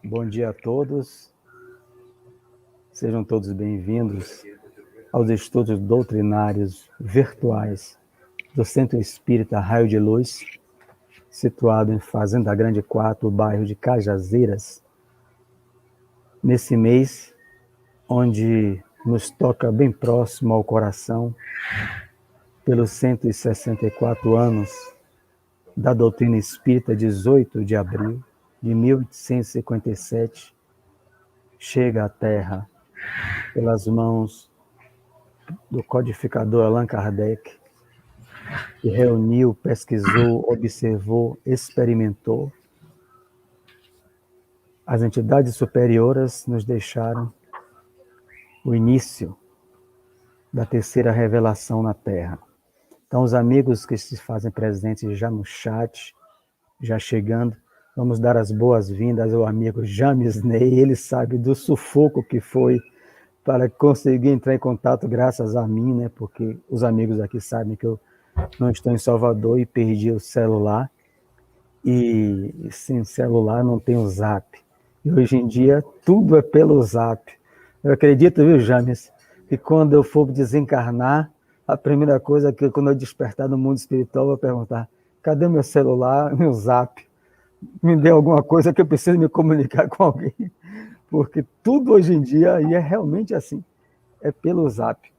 Bom dia a todos, sejam todos bem-vindos aos estudos doutrinários virtuais do Centro Espírita Raio de Luz, situado em Fazenda Grande 4, bairro de Cajazeiras, nesse mês onde nos toca bem próximo ao coração, pelos 164 anos da doutrina espírita, 18 de abril de 1857, chega à Terra pelas mãos do codificador Allan Kardec, que reuniu, pesquisou, observou, experimentou. As entidades superiores nos deixaram o início da terceira revelação na Terra. Então, os amigos que se fazem presentes já no chat, já chegando, vamos dar as boas-vindas ao amigo James Ney. Ele sabe do sufoco que foi para conseguir entrar em contato graças a mim, né? Porque os amigos aqui sabem que eu não estou em Salvador e perdi o celular. E sem celular não tem o Zap. E hoje em dia tudo é pelo Zap. Eu acredito, viu, James, que quando eu for desencarnar, a primeira coisa que quando eu despertar no mundo espiritual, eu vou perguntar: cadê meu celular, meu Zap? Me dê alguma coisa que eu preciso me comunicar com alguém. Porque tudo hoje em dia, e é realmente assim, é pelo Zap.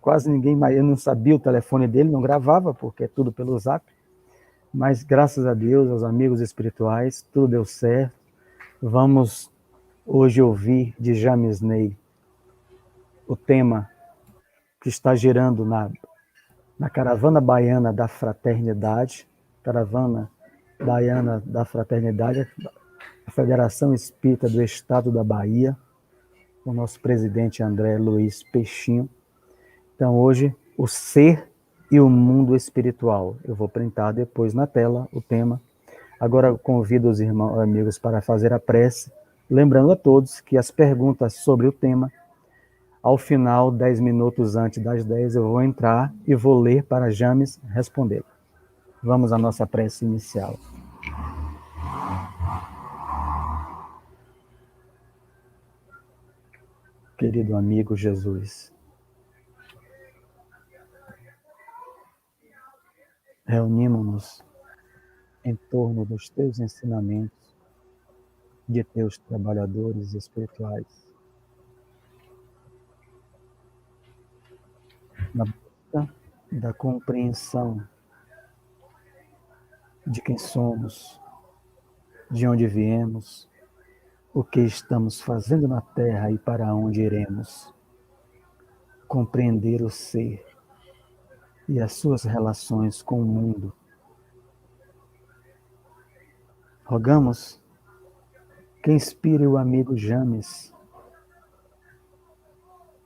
Quase ninguém mais, eu não sabia o telefone dele, não gravava, porque é tudo pelo Zap. Mas graças a Deus, aos amigos espirituais, tudo deu certo. Vamos hoje ouvir de James Ney o tema que está gerando na Caravana Baiana da Fraternidade, Caravana Baiana da Fraternidade, a Federação Espírita do Estado da Bahia, o nosso presidente André Luiz Peixinho. Então, hoje, o ser e o mundo espiritual. Eu vou printar depois na tela o tema. Agora, eu convido os irmãos, amigos, para fazer a prece, lembrando a todos que as perguntas sobre o tema, ao final, 10 minutos antes das 10, eu vou entrar e vou ler para James responder. Vamos à nossa prece inicial. Querido amigo Jesus, reunimos-nos em torno dos teus ensinamentos, de teus trabalhadores espirituais, na busca da compreensão de quem somos, de onde viemos, o que estamos fazendo na Terra e para onde iremos. Compreender o ser e as suas relações com o mundo. Rogamos que inspire o amigo James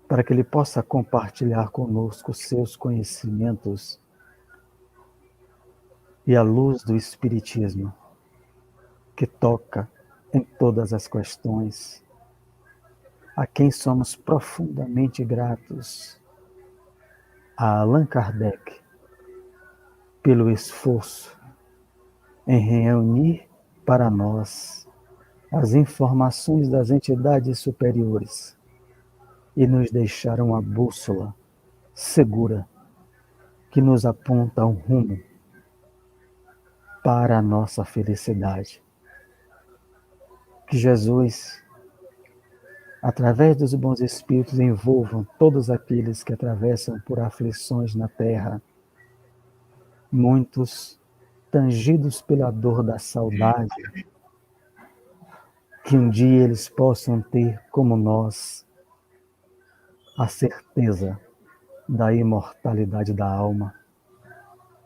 para que ele possa compartilhar conosco seus conhecimentos e a luz do Espiritismo, que toca em todas as questões, a quem somos profundamente gratos, a Allan Kardec, pelo esforço em reunir para nós as informações das entidades superiores e nos deixar uma bússola segura que nos aponta um rumo para a nossa felicidade. Que Jesus, através dos bons espíritos, envolvam todos aqueles que atravessam por aflições na terra, muitos tangidos pela dor da saudade, que um dia eles possam ter, como nós, a certeza da imortalidade da alma,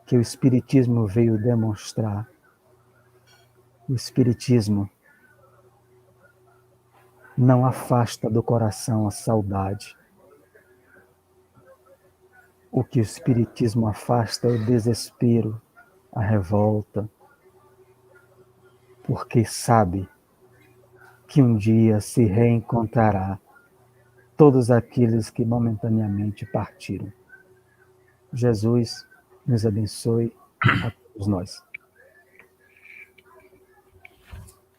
que o Espiritismo veio demonstrar. O Espiritismo não afasta do coração a saudade. O que o Espiritismo afasta é o desespero, a revolta, porque sabe que um dia se reencontrará todos aqueles que momentaneamente partiram. Jesus nos abençoe a todos nós.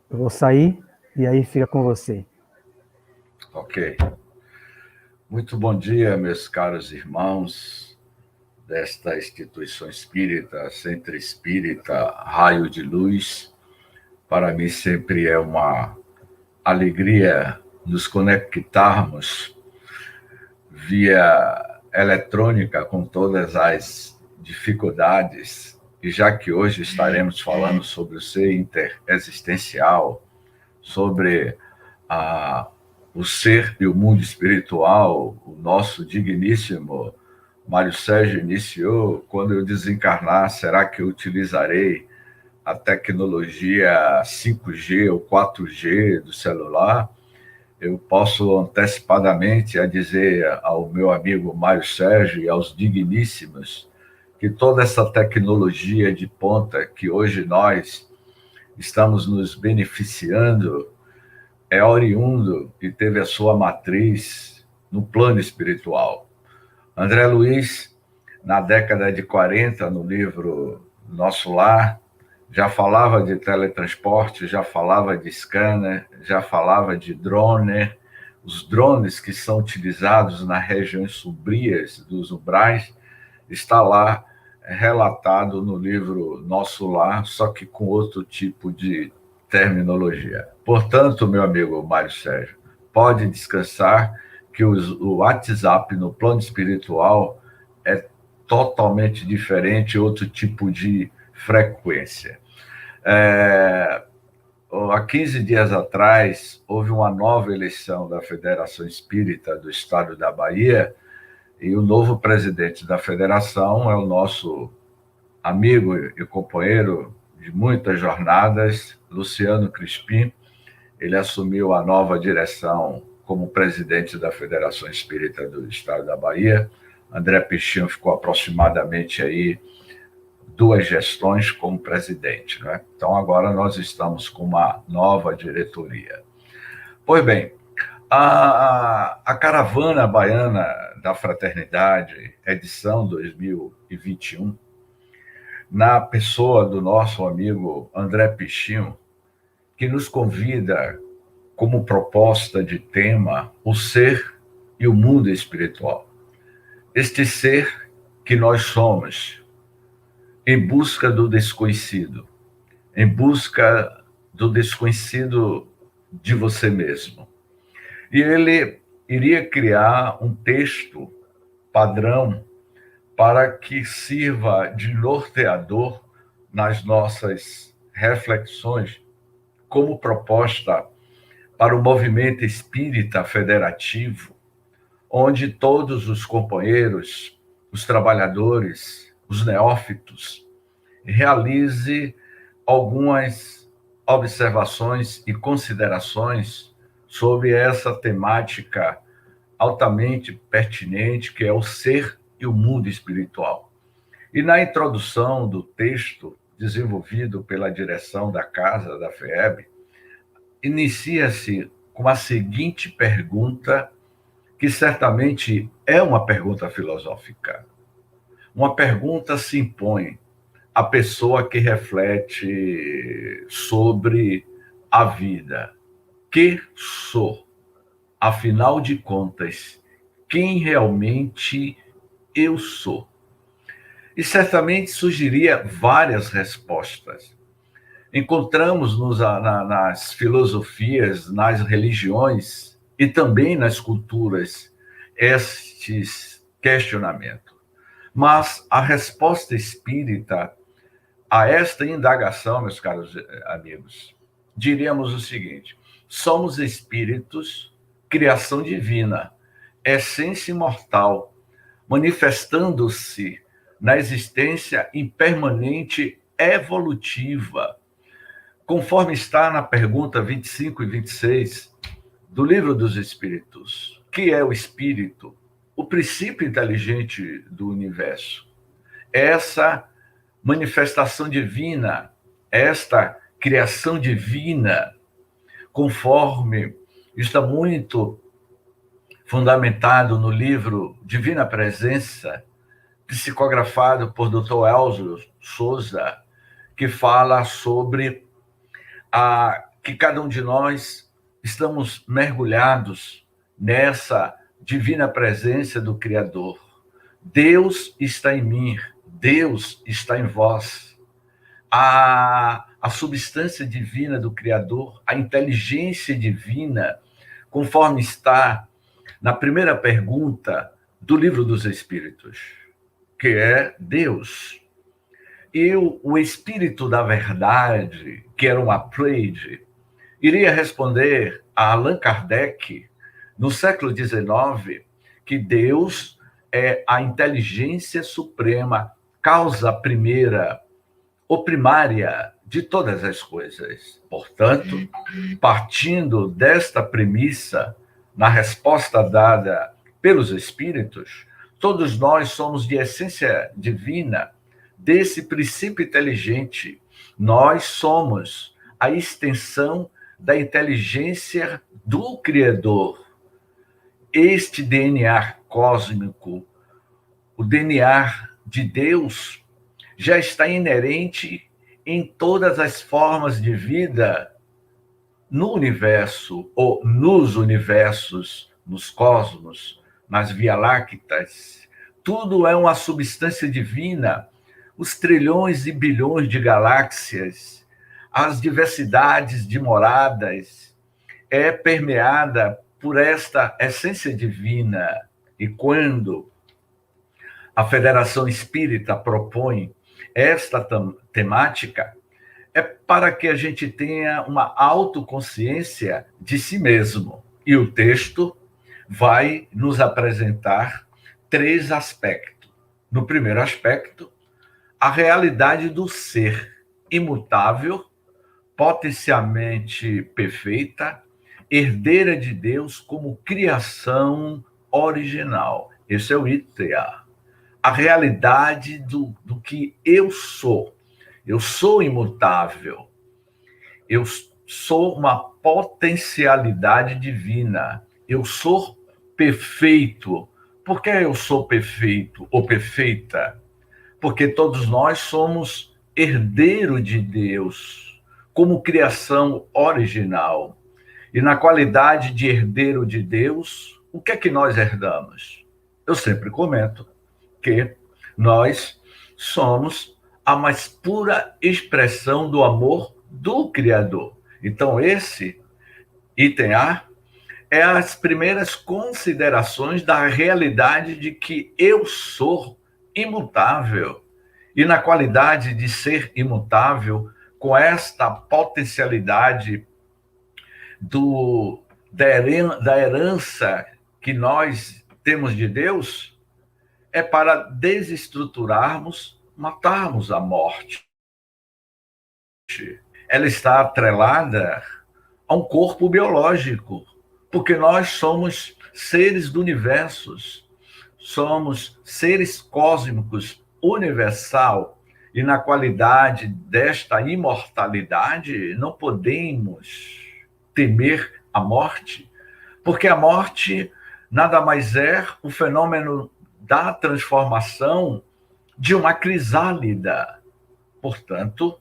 Eu vou sair E aí fica com você. Ok. Muito bom dia, meus caros irmãos desta instituição espírita, Centro Espírita Raio de Luz. Para mim sempre é uma alegria nos conectarmos via eletrônica com todas as dificuldades, e já que hoje estaremos falando sobre o ser interexistencial, sobre o ser e o mundo espiritual, o nosso digníssimo Mário Sérgio iniciou: quando eu desencarnar, será que eu utilizarei a tecnologia 5G ou 4G do celular? Eu posso antecipadamente dizer ao meu amigo Mário Sérgio e aos digníssimos que toda essa tecnologia de ponta que hoje nós estamos nos beneficiando é oriundo e teve a sua matriz no plano espiritual. André Luiz, na década de 40, no livro Nosso Lar, já falava de teletransporte, já falava de scanner, já falava de drone. Os drones que são utilizados nas regiões sombrias dos umbrais, está lá relatado no livro Nosso Lar, só que com outro tipo de terminologia. Portanto, meu amigo Mário Sérgio, pode descansar que o WhatsApp no plano espiritual é totalmente diferente, outro tipo de frequência. Há 15 dias atrás, houve uma nova eleição da Federação Espírita do Estado da Bahia, e o novo presidente da federação é o nosso amigo e companheiro de muitas jornadas, Luciano Crispim. Ele assumiu a nova direção como presidente da Federação Espírita do Estado da Bahia. André Pichinho ficou aproximadamente aí 2 gestões como presidente, né? Então agora nós estamos com uma nova diretoria. Pois bem, a Caravana Baiana da Fraternidade, edição 2021, na pessoa do nosso amigo André Pichinho, que nos convida como proposta de tema o ser e o mundo espiritual. Este ser que nós somos, em busca do desconhecido, em busca do desconhecido de você mesmo. E ele iria criar um texto padrão para que sirva de norteador nas nossas reflexões, como proposta para o movimento espírita federativo, onde todos os companheiros, os trabalhadores, os neófitos, realize algumas observações e considerações sobre essa temática altamente pertinente, que é o ser e o mundo espiritual. E na introdução do texto, desenvolvido pela direção da Casa da FEEB, inicia-se com a seguinte pergunta, que certamente é uma pergunta filosófica. Uma pergunta se impõe à pessoa que reflete sobre a vida. Que sou? Afinal de contas, quem realmente eu sou? E certamente surgiria várias respostas. Encontramos nas filosofias, nas religiões e também nas culturas estes questionamentos. Mas a resposta espírita a esta indagação, meus caros amigos, diríamos o seguinte: somos espíritos, criação divina, essência imortal, manifestando-se na existência impermanente evolutiva, conforme está na pergunta 25 e 26 do Livro dos Espíritos. Que é o espírito? O princípio inteligente do universo. Essa manifestação divina, esta criação divina, conforme está muito fundamentado no livro Divina Presença, psicografado por Dr. Elzo Souza, que fala sobre que cada um de nós estamos mergulhados nessa divina presença do Criador. Deus está em mim, Deus está em vós. A substância divina do Criador, a inteligência divina, conforme está na primeira pergunta do Livro dos Espíritos, que é Deus. E o Espírito da Verdade, que era um Apleide, iria responder a Allan Kardec, no século XIX, que Deus é a inteligência suprema, causa primeira ou primária de todas as coisas. Portanto, partindo desta premissa, na resposta dada pelos Espíritos, todos nós somos de essência divina, desse princípio inteligente. Nós somos a extensão da inteligência do Criador. Este DNA cósmico, o DNA de Deus, já está inerente em todas as formas de vida no universo, ou nos universos, nos cosmos, nas Via-Lácteas. Tudo é uma substância divina. Os trilhões e bilhões de galáxias, as diversidades de moradas, é permeada por esta essência divina. E quando a Federação Espírita propõe esta temática, é para que a gente tenha uma autoconsciência de si mesmo. E o texto vai nos apresentar 3 aspectos. No primeiro aspecto, a realidade do ser imutável, potencialmente perfeita, herdeira de Deus como criação original. Esse é o ITA. A realidade do que eu sou. Eu sou imutável. Eu sou uma potencialidade divina. Eu sou perfeito. Por que eu sou perfeito ou perfeita? Porque todos nós somos herdeiro de Deus, como criação original. E na qualidade de herdeiro de Deus, o que é que nós herdamos? Eu sempre comento que nós somos a mais pura expressão do amor do Criador. Então, esse item A é as primeiras considerações da realidade de que eu sou imutável. E na qualidade de ser imutável, com esta potencialidade da herança que nós temos de Deus, é para desestruturarmos, matarmos a morte. Ela está atrelada a um corpo biológico, porque nós somos seres do universo, somos seres cósmicos universal, e na qualidade desta imortalidade não podemos temer a morte, porque a morte nada mais é o fenômeno da transformação de uma crisálida. Portanto,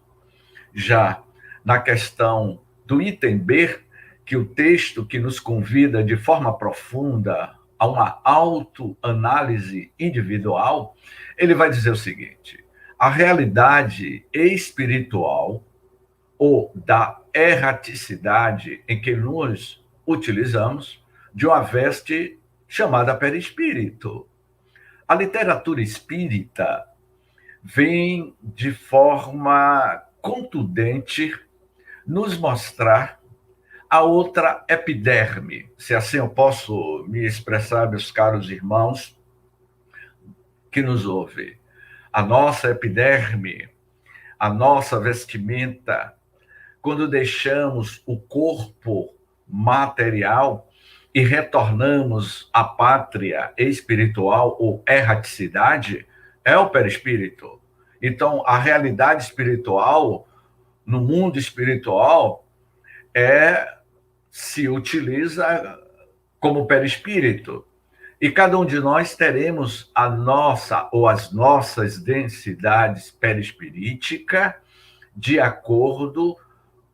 já na questão do item B, que o texto que nos convida de forma profunda a uma autoanálise individual, ele vai dizer o seguinte: a realidade espiritual ou da erraticidade em que nos utilizamos de uma veste chamada perispírito. A literatura espírita vem de forma contundente nos mostrar a outra epiderme, se assim eu posso me expressar, meus caros irmãos que nos ouvem. A nossa epiderme, a nossa vestimenta, quando deixamos o corpo material e retornamos à pátria espiritual ou erraticidade, é o perispírito. Então, a realidade espiritual, no mundo espiritual, se utiliza como perispírito. E cada um de nós teremos a nossa ou as nossas densidades perispiríticas de acordo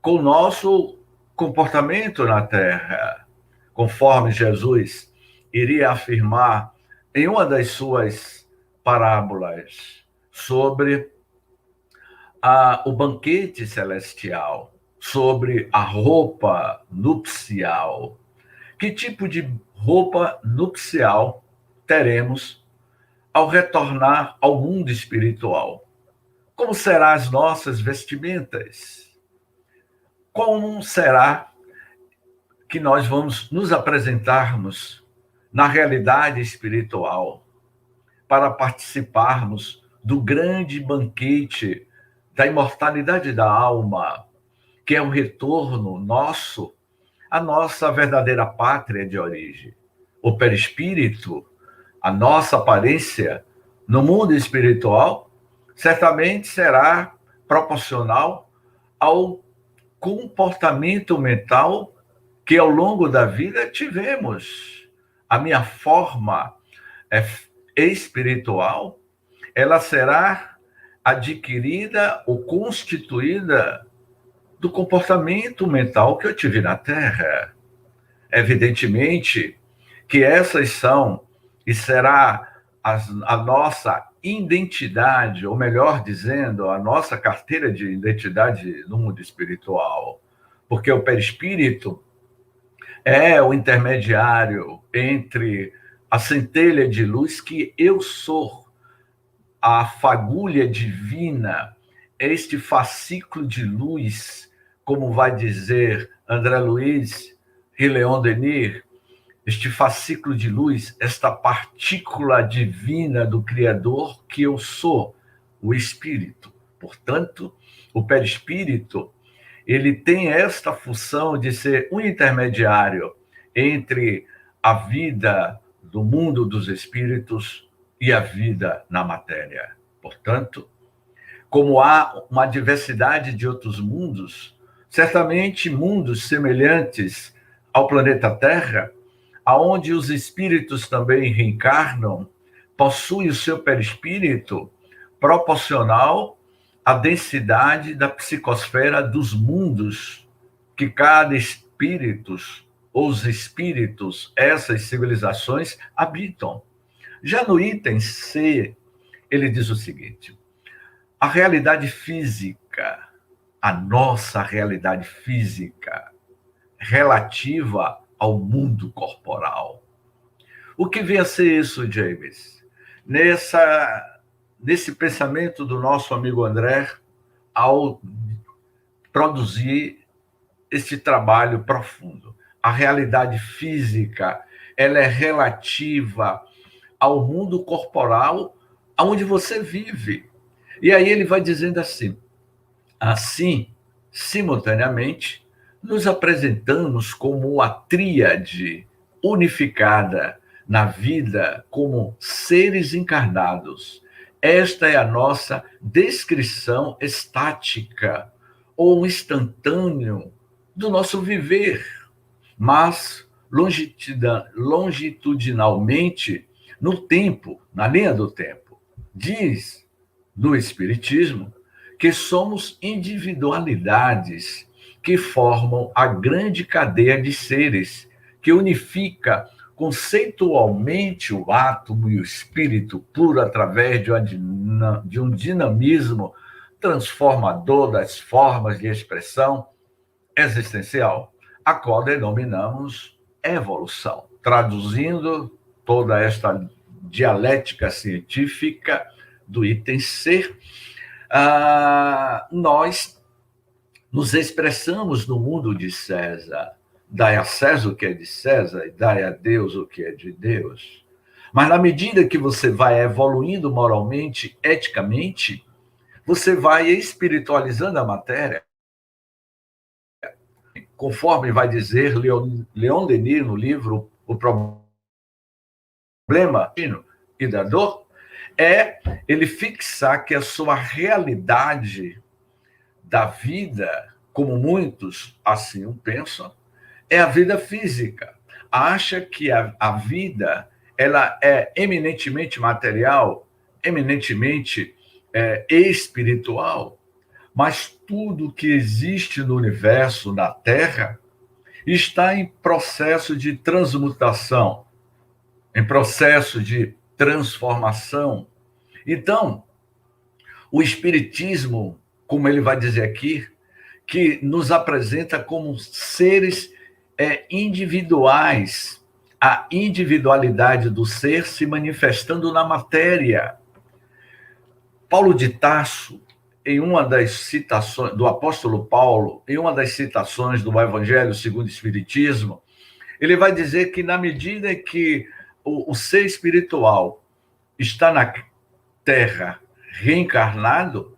com o nosso comportamento na Terra, conforme Jesus iria afirmar em uma das suas parábolas sobre o banquete celestial, sobre a roupa nupcial. Que tipo de roupa nupcial teremos ao retornar ao mundo espiritual? Como serão as nossas vestimentas? Como será que nós vamos nos apresentarmos na realidade espiritual para participarmos do grande banquete da imortalidade da alma, que é o retorno nosso à nossa verdadeira pátria de origem? O perispírito, a nossa aparência no mundo espiritual, certamente será proporcional ao comportamento mental que ao longo da vida tivemos. A minha forma espiritual, ela será adquirida ou constituída do comportamento mental que eu tive na Terra. Evidentemente que essas são e será a nossa identidade, ou melhor dizendo, a nossa carteira de identidade no mundo espiritual. Porque o perispírito é o intermediário entre a centelha de luz que eu sou, a fagulha divina, este fascículo de luz, como vai dizer André Luiz e Leon Denis, este fascículo de luz, esta partícula divina do Criador que eu sou, o Espírito. Portanto, o perispírito, ele tem esta função de ser um intermediário entre a vida do mundo dos espíritos e a vida na matéria. Portanto, como há uma diversidade de outros mundos, certamente mundos semelhantes ao planeta Terra, aonde os espíritos também reencarnam, possui o seu perispírito proporcional à densidade da psicosfera dos mundos que cada espírito, ou os espíritos, essas civilizações, habitam. Já no item C, ele diz o seguinte: a realidade física, a nossa realidade física, relativa ao mundo corporal. O que vem a ser isso, James? Nesse pensamento do nosso amigo André, ao produzir este trabalho profundo. A realidade física, ela é relativa ao mundo corporal onde você vive. E aí ele vai dizendo assim, simultaneamente, nos apresentamos como a tríade unificada na vida como seres encarnados. Esta é a nossa descrição estática ou instantâneo do nosso viver, mas longitudinalmente no tempo, na linha do tempo. Diz no Espiritismo que somos individualidades que formam a grande cadeia de seres que unifica conceitualmente o átomo e o espírito puro através de um dinamismo transformador das formas de expressão existencial, a qual denominamos evolução. Traduzindo toda esta dialética científica do item C, nós nos expressamos no mundo de César. Dai a César o que é de César e dai a Deus o que é de Deus. Mas na medida que você vai evoluindo moralmente, eticamente, você vai espiritualizando a matéria. Conforme vai dizer Leon Denis no livro O Problema e da Dor, é ele fixar que a sua realidade da vida, como muitos assim o pensam, é a vida física. Acha que a vida ela é eminentemente material, eminentemente espiritual, mas tudo que existe no universo, na Terra, está em processo de transmutação, em processo de transformação. Então, o Espiritismo, como ele vai dizer aqui, que nos apresenta como seres individuais, a individualidade do ser se manifestando na matéria. Paulo de Tarso, em uma das citações do apóstolo Paulo, em uma das citações do Evangelho segundo o Espiritismo, ele vai dizer que na medida que o ser espiritual está na Terra reencarnado,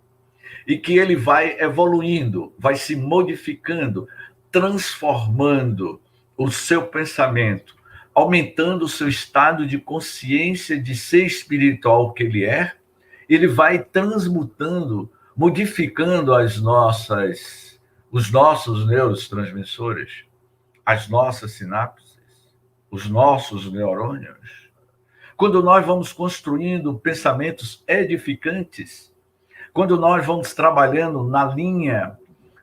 e que ele vai evoluindo, vai se modificando, transformando o seu pensamento, aumentando o seu estado de consciência de ser espiritual que ele vai transmutando, modificando os nossos neurotransmissores, as nossas sinapses, os nossos neurônios. Quando nós vamos construindo pensamentos edificantes, quando nós vamos trabalhando na linha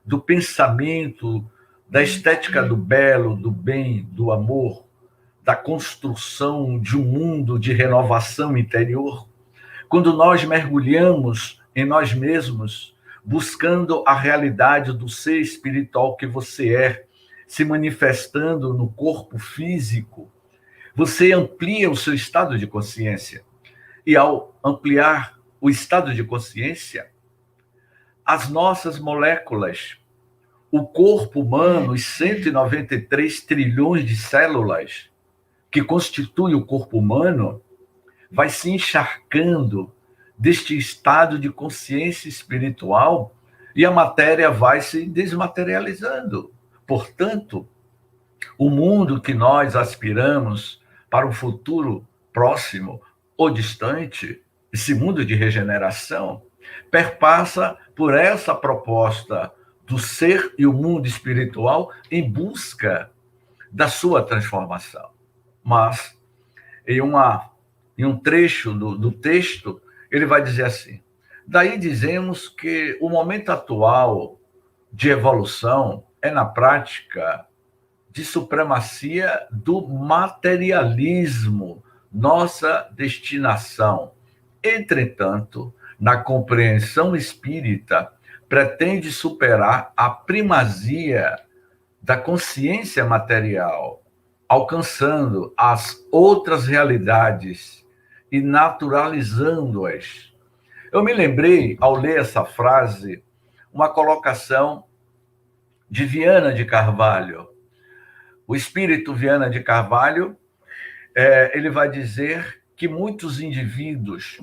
do pensamento, da estética do belo, do bem, do amor, da construção de um mundo de renovação interior, quando nós mergulhamos em nós mesmos, buscando a realidade do ser espiritual que você é, se manifestando no corpo físico, você amplia o seu estado de consciência. E ao ampliar o estado de consciência, as nossas moléculas, o corpo humano, os 193 trilhões de células que constituem o corpo humano, vai se encharcando deste estado de consciência espiritual e a matéria vai se desmaterializando. Portanto, o mundo que nós aspiramos para um futuro próximo ou distante, esse mundo de regeneração, perpassa por essa proposta do ser e o mundo espiritual em busca da sua transformação. Mas, em um trecho do texto, ele vai dizer assim: daí dizemos que o momento atual de evolução é, na prática, de supremacia do materialismo, nossa destinação. Entretanto, na compreensão espírita, pretende superar a primazia da consciência material, alcançando as outras realidades e naturalizando-as. Eu me lembrei, ao ler essa frase, uma colocação de Viana de Carvalho. O espírito Viana de Carvalho, ele vai dizer que muitos indivíduos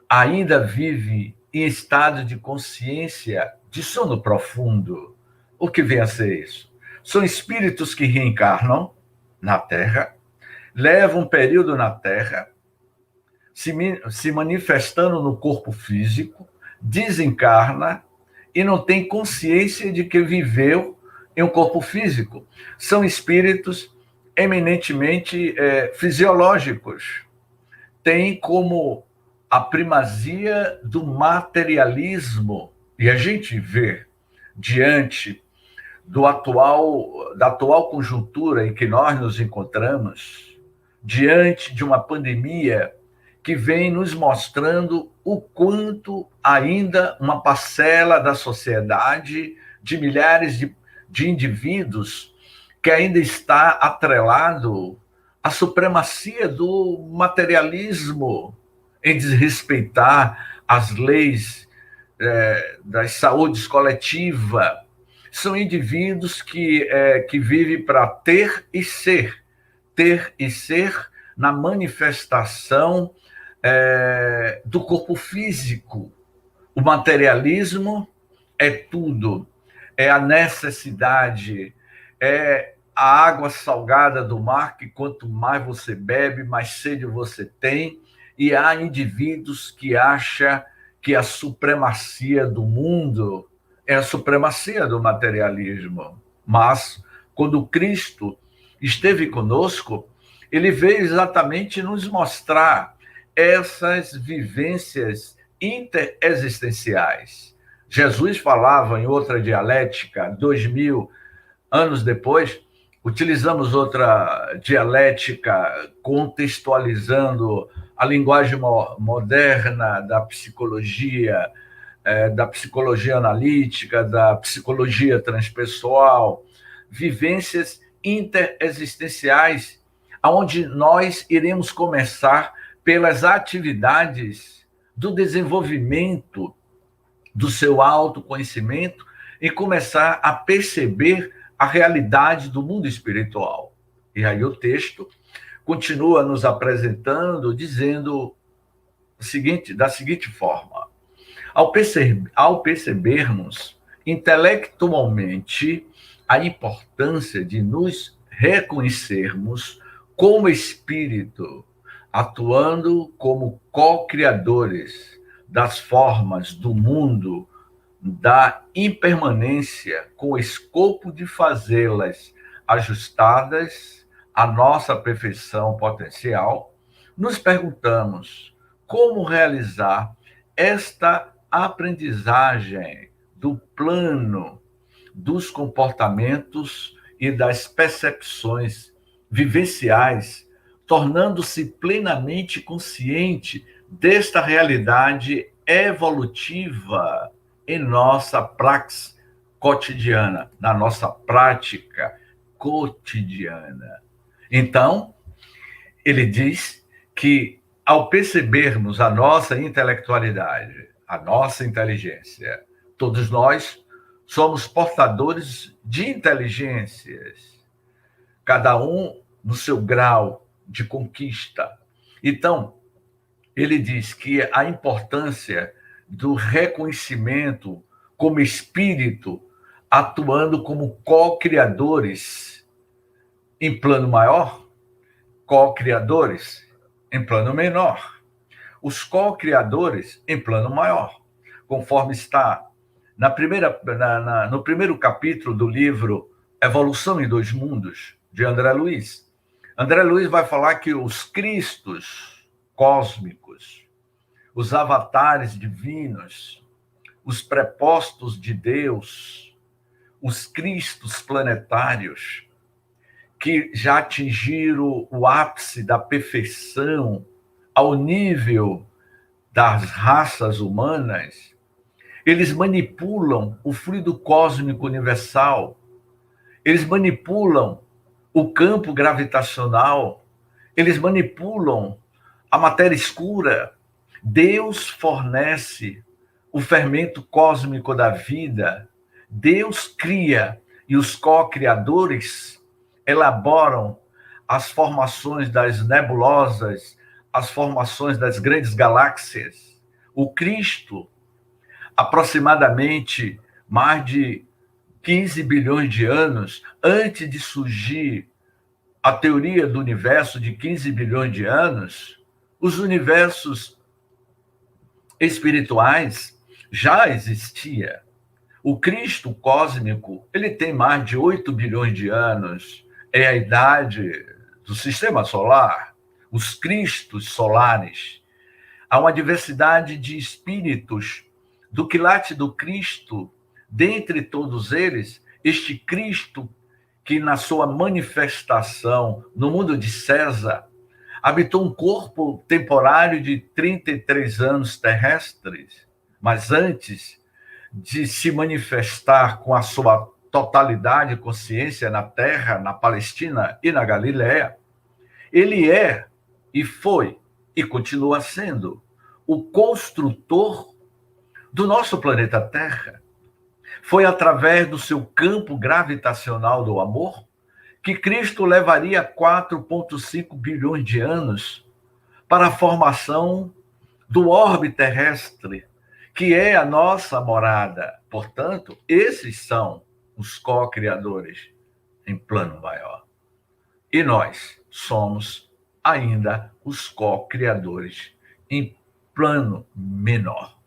ainda vivem em estado de consciência de sono profundo. O que vem a ser isso? São espíritos que reencarnam na Terra, levam um período na Terra, se manifestando no corpo físico, desencarna e não tem consciência de que viveu em um corpo físico. São espíritos eminentemente fisiológicos. Têm como a primazia do materialismo. E a gente vê, diante da atual conjuntura em que nós nos encontramos, diante de uma pandemia que vem nos mostrando o quanto ainda uma parcela da sociedade, de milhares de indivíduos, que ainda está atrelado à supremacia do materialismo, em desrespeitar as leis da saúde coletiva. São indivíduos que vivem para ter e ser na manifestação do corpo físico. O materialismo é tudo, é a necessidade, é a água salgada do mar, que quanto mais você bebe, mais sede você tem, e há indivíduos que acham que a supremacia do mundo é a supremacia do materialismo. Mas, quando Cristo esteve conosco, ele veio exatamente nos mostrar essas vivências interexistenciais. Jesus falava em outra dialética, 2000 anos depois, Utilizamos outra dialética contextualizando a linguagem moderna da psicologia analítica, da psicologia transpessoal, vivências interexistenciais, onde nós iremos começar pelas atividades do desenvolvimento do seu autoconhecimento e começar a perceber a realidade do mundo espiritual. E aí o texto continua nos apresentando, dizendo da seguinte forma: ao percebermos intelectualmente a importância de nos reconhecermos como espírito, atuando como co-criadores das formas do mundo, da impermanência, com o escopo de fazê-las ajustadas à nossa perfeição potencial, nos perguntamos como realizar esta aprendizagem do plano dos comportamentos e das percepções vivenciais, tornando-se plenamente consciente desta realidade evolutiva em nossa praxis cotidiana, na nossa prática cotidiana. Então, ele diz que, ao percebermos a nossa intelectualidade, a nossa inteligência, todos nós somos portadores de inteligências, cada um no seu grau de conquista. Então, ele diz que a importância do reconhecimento como espírito, atuando como co-criadores em plano maior, co-criadores em plano menor, os co-criadores em plano maior, conforme está no primeiro capítulo do livro Evolução em Dois Mundos, de André Luiz. André Luiz vai falar que os cristos cósmicos, os avatares divinos, os prepostos de Deus, os cristos planetários, que já atingiram o ápice da perfeição ao nível das raças humanas, eles manipulam o fluido cósmico universal, eles manipulam o campo gravitacional, eles manipulam a matéria escura. Deus fornece o fermento cósmico da vida, Deus cria, e os co-criadores elaboram as formações das nebulosas, as formações das grandes galáxias. O Cristo, aproximadamente mais de 15 bilhões de anos, antes de surgir a teoria do universo de 15 bilhões de anos, os universos espirituais já existia. O Cristo cósmico, ele tem mais de 8 bilhões de anos, é a idade do sistema solar, os Cristos solares. Há uma diversidade de espíritos do quilate do Cristo, dentre todos eles, este Cristo que na sua manifestação no mundo de César habitou um corpo temporário de 33 anos terrestres, mas antes de se manifestar com a sua totalidade de consciência na Terra, na Palestina e na Galiléia, ele é e foi e continua sendo o construtor do nosso planeta Terra. Foi através do seu campo gravitacional do amor que Cristo levaria 4,5 bilhões de anos para a formação do orbe terrestre, que é a nossa morada. Portanto, esses são os co-criadores em plano maior. E nós somos ainda os co-criadores em plano menor.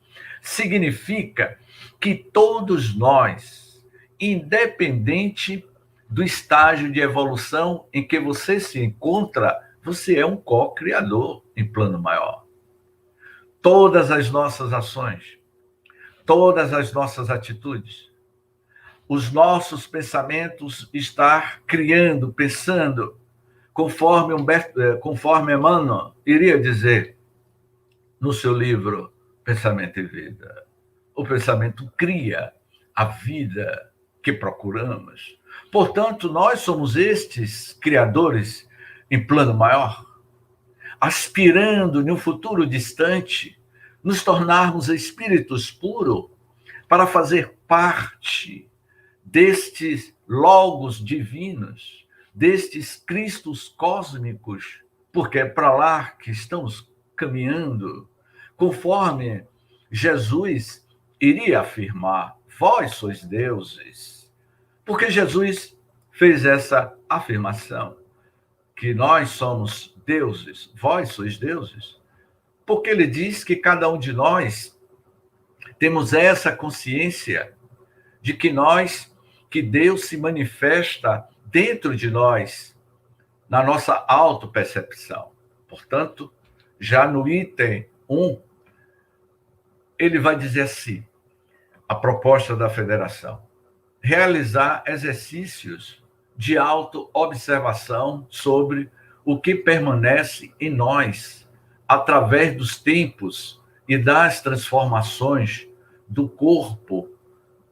Significa que todos nós, independente do estágio de evolução em que você se encontra, você é um co-criador em plano maior. Todas as nossas ações, todas as nossas atitudes, os nossos pensamentos estar criando, pensando, conforme Emmanuel iria dizer no seu livro Pensamento e Vida. O pensamento cria a vida que procuramos. Portanto, nós somos estes criadores em plano maior, aspirando em um futuro distante, nos tornarmos espíritos puros para fazer parte destes logos divinos, destes cristos cósmicos, porque é para lá que estamos caminhando, conforme Jesus iria afirmar: vós sois deuses. Porque Jesus fez essa afirmação, que nós somos deuses, vós sois deuses, porque ele diz que cada um de nós temos essa consciência de que Deus se manifesta dentro de nós, na nossa autopercepção. Portanto, já no item 1, ele vai dizer assim, a proposta da federação: realizar exercícios de autoobservação sobre o que permanece em nós através dos tempos e das transformações do corpo,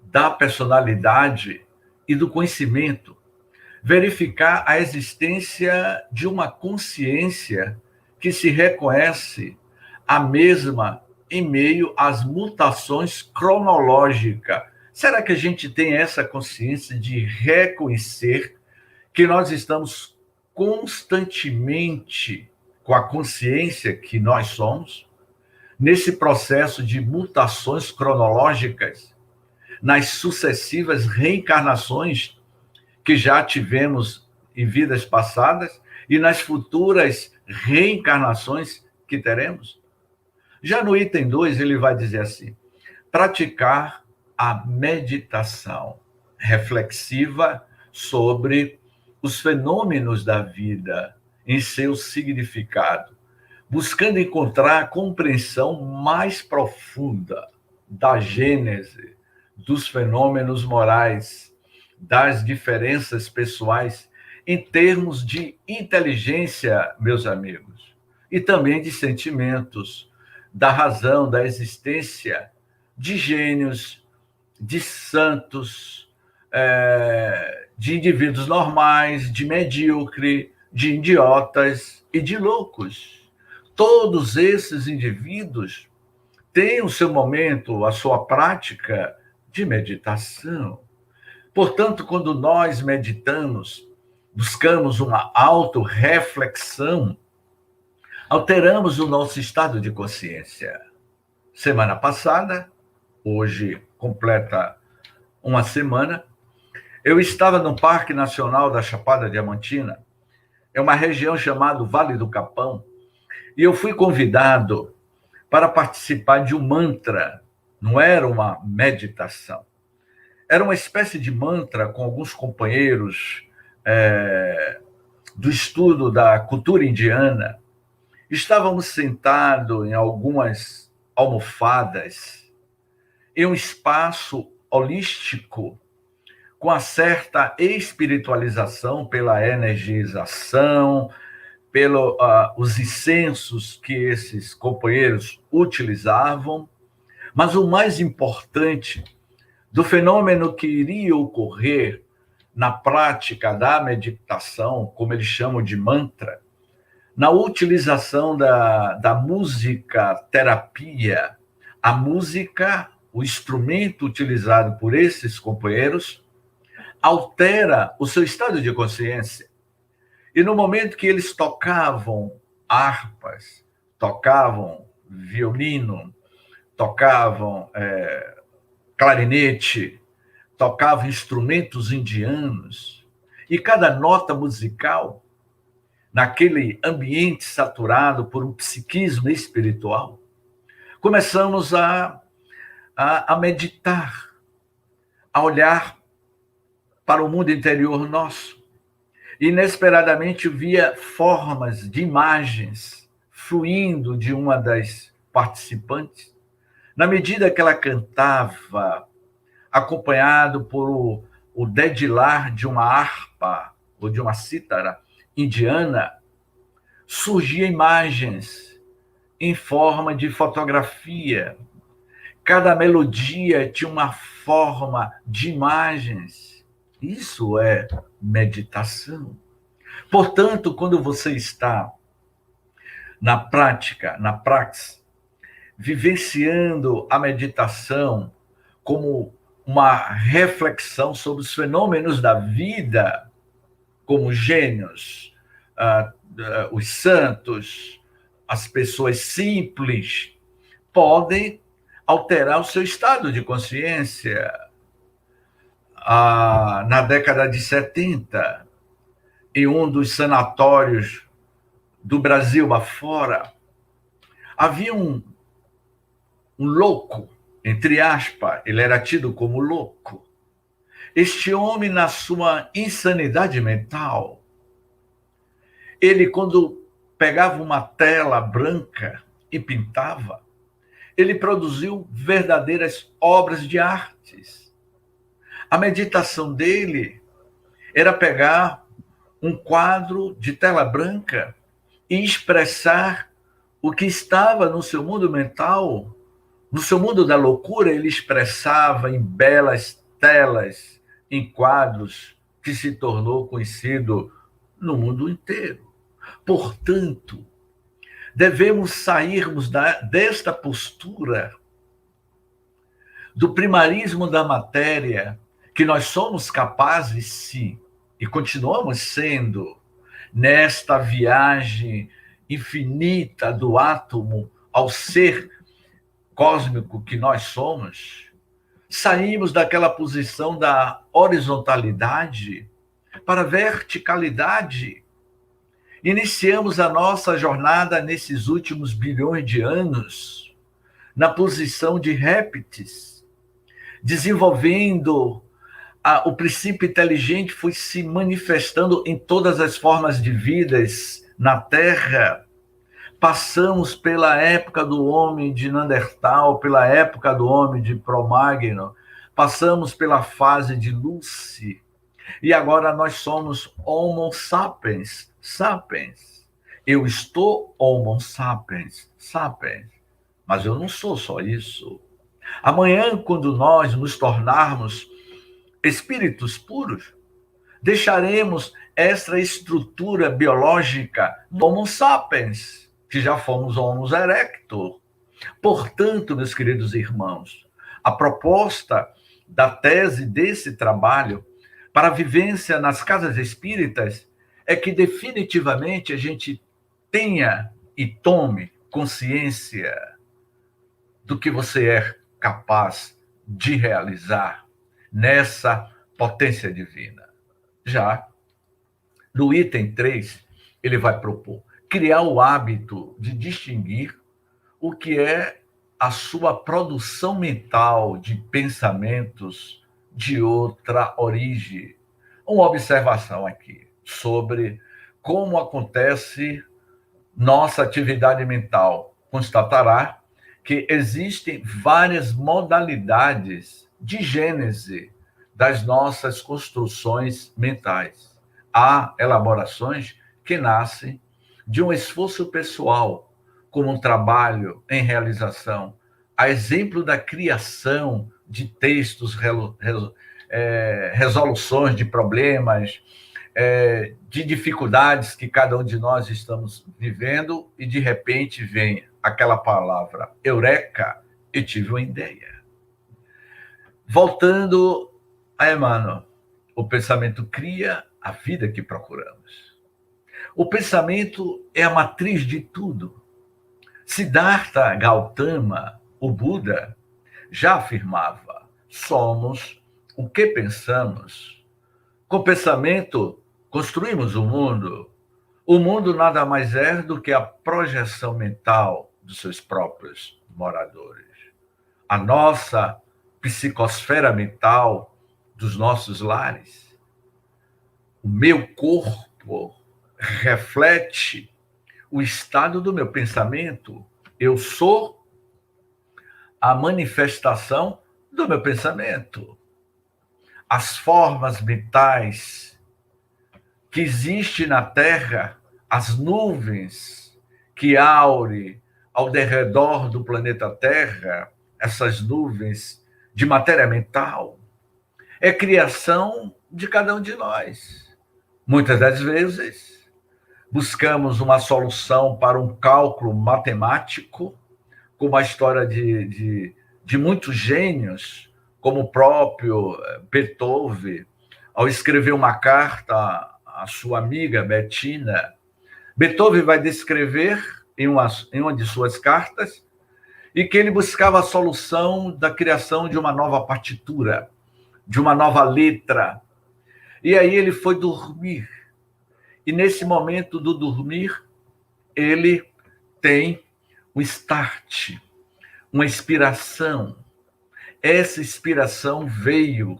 da personalidade e do conhecimento. Verificar a existência de uma consciência que se reconhece a mesma em meio às mutações cronológicas. Será que a gente tem essa consciência de reconhecer que nós estamos constantemente com a consciência que nós somos, nesse processo de mutações cronológicas, nas sucessivas reencarnações que já tivemos em vidas passadas e nas futuras reencarnações que teremos? Já no item 2, ele vai dizer assim: praticar a meditação reflexiva sobre os fenômenos da vida em seu significado, buscando encontrar a compreensão mais profunda da gênese dos fenômenos morais, das diferenças pessoais em termos de inteligência, meus amigos, e também de sentimentos, da razão, da existência, de gênios, de santos, de indivíduos normais, de medíocre, de idiotas e de loucos. Todos esses indivíduos têm o seu momento, a sua prática de meditação. Portanto, quando nós meditamos, buscamos uma autorreflexão, alteramos o nosso estado de consciência. Semana passada, hoje completa uma semana, eu estava no Parque Nacional da Chapada Diamantina, é uma região chamada Vale do Capão, e eu fui convidado para participar de um mantra. Não era uma meditação, era uma espécie de mantra com alguns companheiros do estudo da cultura indiana. Estávamos sentados em algumas almofadas, em um espaço holístico, com uma certa espiritualização pela energização, pelos incensos que esses companheiros utilizavam. Mas o mais importante do fenômeno que iria ocorrer na prática da meditação, como eles chamam de mantra, na utilização da música terapia, a música, o instrumento utilizado por esses companheiros, altera o seu estado de consciência. E no momento que eles tocavam harpas, tocavam violino, tocavam clarinete, tocavam instrumentos indianos, e cada nota musical, naquele ambiente saturado por um psiquismo espiritual, começamos a meditar, a olhar para o mundo interior nosso. Inesperadamente via formas de imagens fluindo de uma das participantes. Na medida que ela cantava acompanhado por o dedilar de uma harpa ou de uma cítara indiana, surgiam imagens em forma de fotografia. Cada melodia tinha uma forma de imagens. Isso é meditação. Portanto, quando você está na prática, na praxis, vivenciando a meditação como uma reflexão sobre os fenômenos da vida, como gênios, os santos, as pessoas simples, podem alterar o seu estado de consciência. Na década de 70, em um dos sanatórios do Brasil afora, havia um louco, entre aspas, ele era tido como louco. Este homem, na sua insanidade mental, ele, quando pegava uma tela branca e pintava, ele produziu verdadeiras obras de artes. A meditação dele era pegar um quadro de tela branca e expressar o que estava no seu mundo mental. No seu mundo da loucura, ele expressava em belas telas, em quadros, que se tornou conhecido no mundo inteiro. Portanto, devemos sairmos desta postura do primarismo da matéria, que nós somos capazes, sim, e continuamos sendo, nesta viagem infinita do átomo ao ser cósmico que nós somos, saímos daquela posição da horizontalidade para a verticalidade. Iniciamos a nossa jornada nesses últimos bilhões de anos na posição de répteis, desenvolvendo o princípio inteligente, foi se manifestando em todas as formas de vidas na Terra. Passamos pela época do homem de Neandertal, pela época do homem de Cro-Magnon, passamos pela fase de Lucy, e agora nós somos Homo sapiens, sapiens. Eu estou Homo sapiens, sapiens, mas eu não sou só isso. Amanhã, quando nós nos tornarmos espíritos puros, deixaremos essa estrutura biológica do Homo sapiens, que já fomos Homo erectus. Portanto, meus queridos irmãos, a proposta da tese desse trabalho para a vivência nas casas espíritas é que definitivamente a gente tenha e tome consciência do que você é capaz de realizar nessa potência divina. Já no item 3, ele vai propor criar o hábito de distinguir o que é a sua produção mental de pensamentos de outra origem. Uma observação aqui sobre como acontece nossa atividade mental. Constatará que existem várias modalidades de gênese das nossas construções mentais. Há elaborações que nascem de um esforço pessoal, como um trabalho em realização, a exemplo da criação de textos, resoluções de problemas, de dificuldades que cada um de nós estamos vivendo, e de repente vem aquela palavra eureka, e tive uma ideia. Voltando a Emmanuel, o pensamento cria a vida que procuramos. O pensamento é a matriz de tudo. Siddhartha Gautama, o Buda, já afirmava: somos o que pensamos. Com pensamento, construímos o mundo. O mundo nada mais é do que a projeção mental dos seus próprios moradores. A nossa psicosfera mental dos nossos lares. O meu corpo reflete o estado do meu pensamento. Eu sou a manifestação do meu pensamento. as formas mentais que existem na Terra, as nuvens que aure ao derredor do planeta Terra, essas nuvens de matéria mental, é criação de cada um de nós. Muitas das vezes, buscamos uma solução para um cálculo matemático, como a história de muitos gênios, como o próprio Beethoven, ao escrever uma carta à sua amiga Bettina. Beethoven vai descrever em uma de suas cartas e que ele buscava a solução da criação de uma nova partitura, de uma nova letra. E aí ele foi dormir. E nesse momento do dormir, ele tem um start, uma inspiração. Essa inspiração veio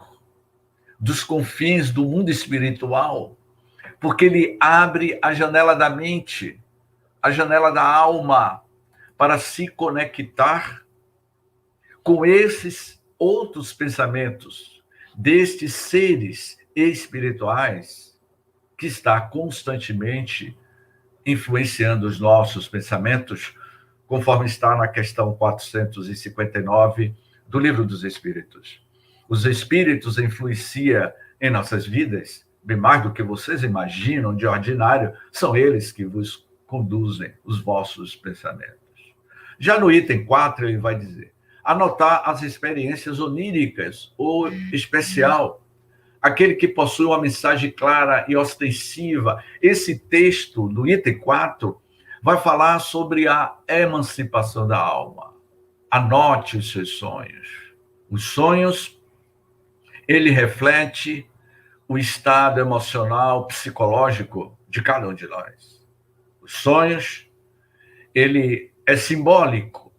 dos confins do mundo espiritual, porque ele abre a janela da mente, a janela da alma, para se conectar com esses outros pensamentos destes seres espirituais que está constantemente influenciando os nossos pensamentos, conforme está na questão 459 do Livro dos Espíritos. Os espíritos influenciam em nossas vidas, bem mais do que vocês imaginam de ordinário, são eles que vos conduzem os vossos pensamentos. Já no item 4, ele vai dizer: anotar as experiências oníricas ou especial, aquele que possui uma mensagem clara e ostensiva. Esse texto, do item 4, vai falar sobre a emancipação da alma. Anote os seus sonhos. Os sonhos, ele reflete o estado emocional, psicológico de cada um de nós. Os sonhos, ele é simbólico.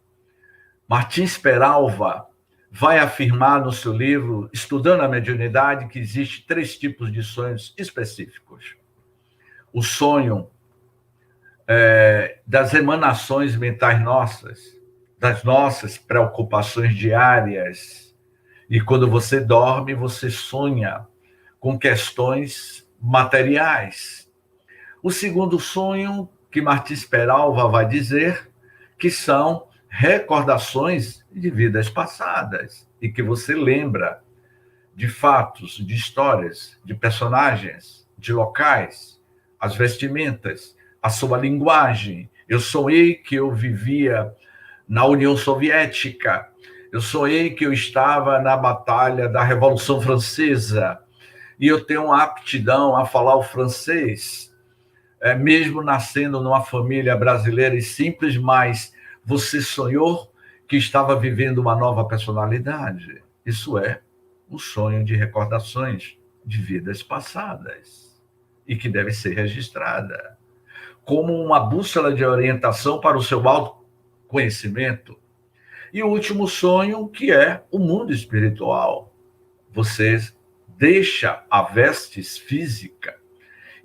Martins Peralva vai afirmar no seu livro, Estudando a Mediunidade, que existe 3 tipos de sonhos específicos. O sonho das emanações mentais nossas, das nossas preocupações diárias. E quando você dorme, você sonha com questões materiais. O segundo sonho, que Martins Peralva vai dizer, que são recordações de vidas passadas, e que você lembra de fatos, de histórias, de personagens, de locais, as vestimentas, a sua linguagem. Eu sonhei que eu vivia na União Soviética, eu sonhei que eu estava na batalha da Revolução Francesa, e eu tenho uma aptidão a falar o francês, mesmo nascendo numa família brasileira e simples, mas você sonhou que estava vivendo uma nova personalidade. Isso é um sonho de recordações de vidas passadas e que deve ser registrada como uma bússola de orientação para o seu autoconhecimento. E o último sonho, que é o mundo espiritual. Você deixa a vestes física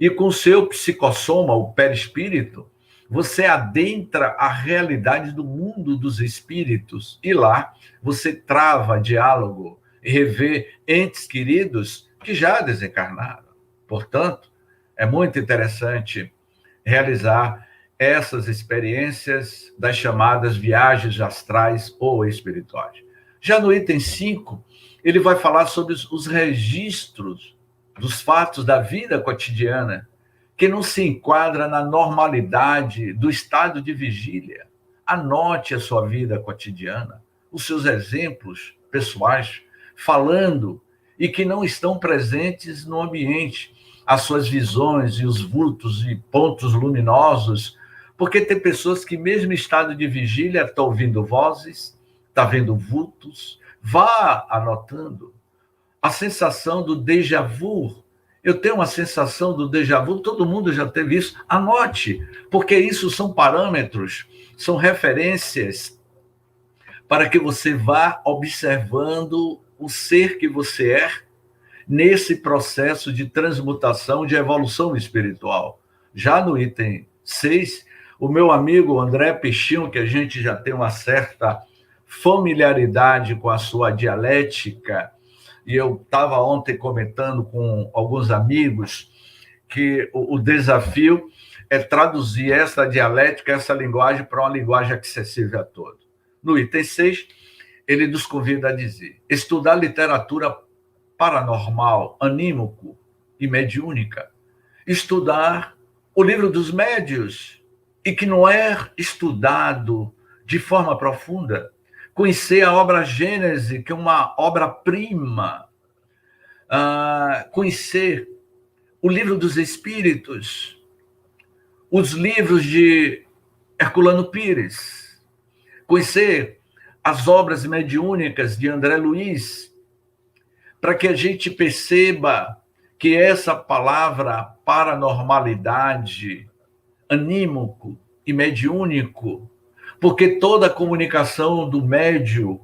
e com seu psicossoma, o perispírito, você adentra a realidade do mundo dos espíritos e lá você trava diálogo e revê entes queridos que já desencarnaram. Portanto, é muito interessante realizar essas experiências das chamadas viagens astrais ou espirituais. Já no item 5, ele vai falar sobre os registros dos fatos da vida cotidiana que não se enquadra na normalidade do estado de vigília. Anote a sua vida cotidiana, os seus exemplos pessoais, falando e que não estão presentes no ambiente, as suas visões e os vultos e pontos luminosos, porque tem pessoas que, mesmo em estado de vigília, estão ouvindo vozes, estão vendo vultos. Vá anotando. A sensação do déjà vu. Eu tenho uma sensação do déjà vu, todo mundo já teve isso. Anote, porque isso são parâmetros, são referências para que você vá observando o ser que você é nesse processo de transmutação, de evolução espiritual. Já no item 6, o meu amigo André Peixinho, que a gente já tem uma certa familiaridade com a sua dialética e eu estava ontem comentando com alguns amigos que o desafio é traduzir essa dialética, essa linguagem, para uma linguagem acessível a todos. No item 6, ele nos convida a dizer: estudar literatura paranormal, anímico e mediúnica. Estudar o livro dos médios, e que não é estudado de forma profunda. Conhecer a obra Gênese, que é uma obra-prima. Conhecer o livro dos Espíritos, os livros de Herculano Pires, conhecer as obras mediúnicas de André Luiz, para que a gente perceba que essa palavra paranormalidade, anímico e mediúnico, porque toda a comunicação do médio,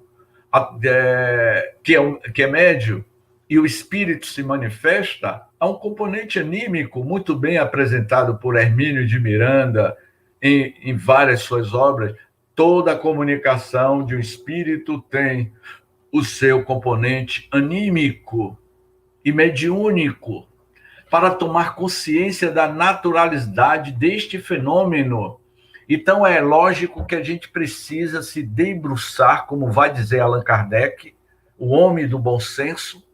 que é médio, e o espírito se manifesta, há um componente anímico muito bem apresentado por Hermínio de Miranda em várias suas obras. Toda a comunicação de um espírito tem o seu componente anímico e mediúnico, para tomar consciência da naturalidade deste fenômeno. Então, é lógico que a gente precisa se debruçar, como vai dizer Allan Kardec, o homem do bom senso,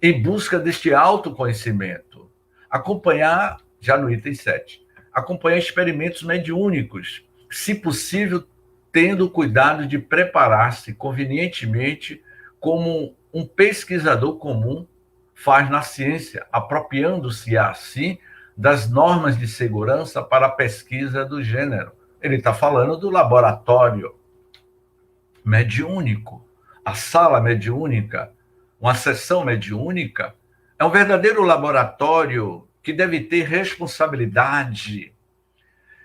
em busca deste autoconhecimento. Acompanhar, já no item 7, acompanhar experimentos mediúnicos, se possível, tendo o cuidado de preparar-se convenientemente como um pesquisador comum faz na ciência, apropriando-se assim das normas de segurança para a pesquisa do gênero. Ele está falando do laboratório mediúnico, a sala mediúnica, uma sessão mediúnica, é um verdadeiro laboratório que deve ter responsabilidade,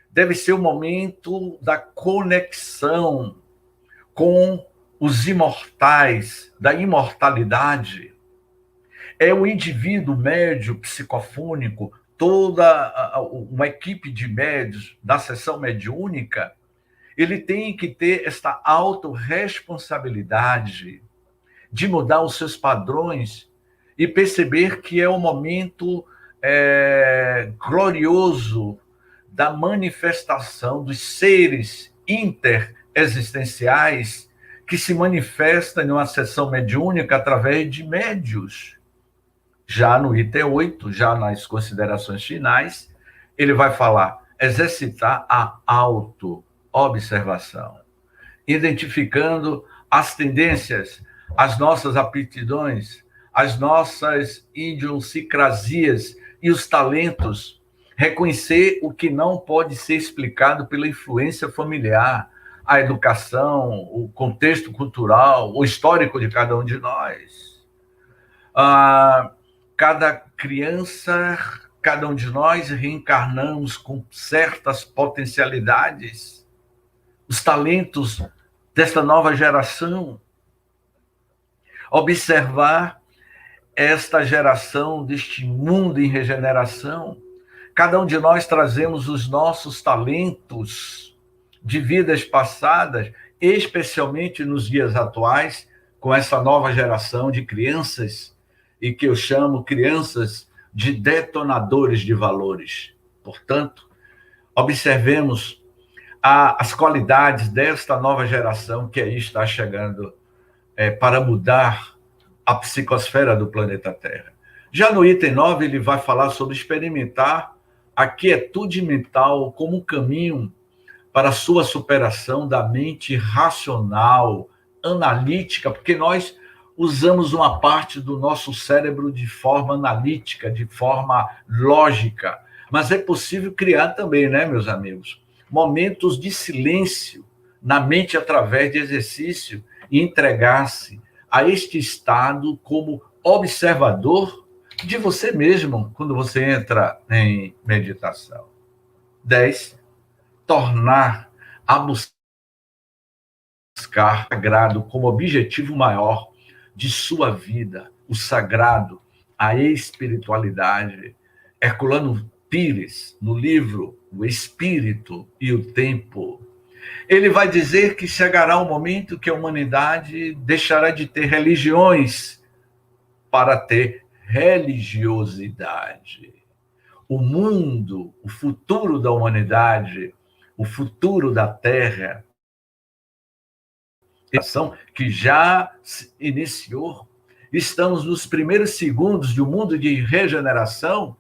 deve ser o momento da conexão com os imortais, da imortalidade. É o indivíduo médio psicofônico, toda uma equipe de médios da sessão mediúnica, ele tem que ter esta autorresponsabilidade de mudar os seus padrões e perceber que é o momento glorioso da manifestação dos seres interexistenciais que se manifestam em uma sessão mediúnica através de médios. Já no item 8, já nas considerações finais, ele vai falar exercitar a auto-observação, identificando as tendências, as nossas aptidões, as nossas idiosincrasias e os talentos, reconhecer o que não pode ser explicado pela influência familiar, a educação, o contexto cultural, o histórico de cada um de nós. Cada criança, cada um de nós reencarnamos com certas potencialidades, os talentos desta nova geração. Observar esta geração deste mundo em regeneração. Cada um de nós trazemos os nossos talentos de vidas passadas, especialmente nos dias atuais, com essa nova geração de crianças, e que eu chamo crianças de detonadores de valores. Portanto, observemos as qualidades desta nova geração que aí está chegando para mudar a psicosfera do planeta Terra. Já no item 9, ele vai falar sobre experimentar a quietude mental como um caminho para a sua superação da mente racional, analítica, porque nós usamos uma parte do nosso cérebro de forma analítica, de forma lógica, mas é possível criar também, né, meus amigos, momentos de silêncio na mente através de exercício e entregar-se a este estado como observador de você mesmo quando você entra em meditação. 10. Tornar a buscar o sagrado como objetivo maior de sua vida, o sagrado, a espiritualidade. Herculano Pires, no livro O Espírito e o Tempo, ele vai dizer que chegará um momento que a humanidade deixará de ter religiões para ter religiosidade. O mundo, o futuro da humanidade, o futuro da Terra, que já se iniciou. Estamos nos primeiros segundos de um mundo de regeneração.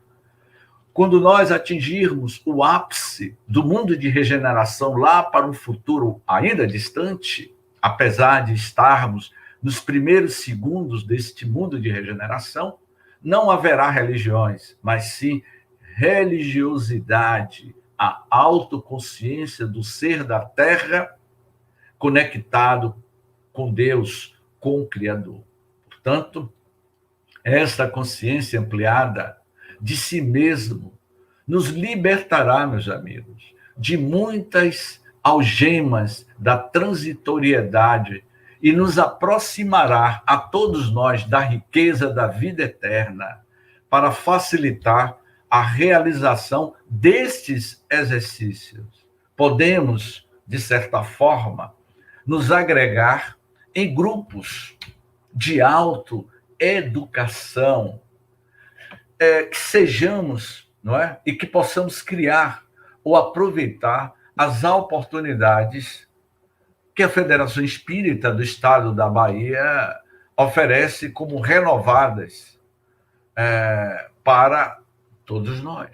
Quando nós atingirmos o ápice do mundo de regeneração lá para um futuro ainda distante, apesar de estarmos nos primeiros segundos deste mundo de regeneração, não haverá religiões, mas sim religiosidade, a autoconsciência do ser da Terra conectado com Deus, com o Criador. Portanto, esta consciência ampliada de si mesmo nos libertará, meus amigos, de muitas algemas da transitoriedade e nos aproximará a todos nós da riqueza da vida eterna para facilitar a realização destes exercícios. Podemos, de certa forma, nos agregar em grupos de autoeducação, que sejamos, não é? E que possamos criar ou aproveitar as oportunidades que a Federação Espírita do Estado da Bahia oferece como renovadas para todos nós.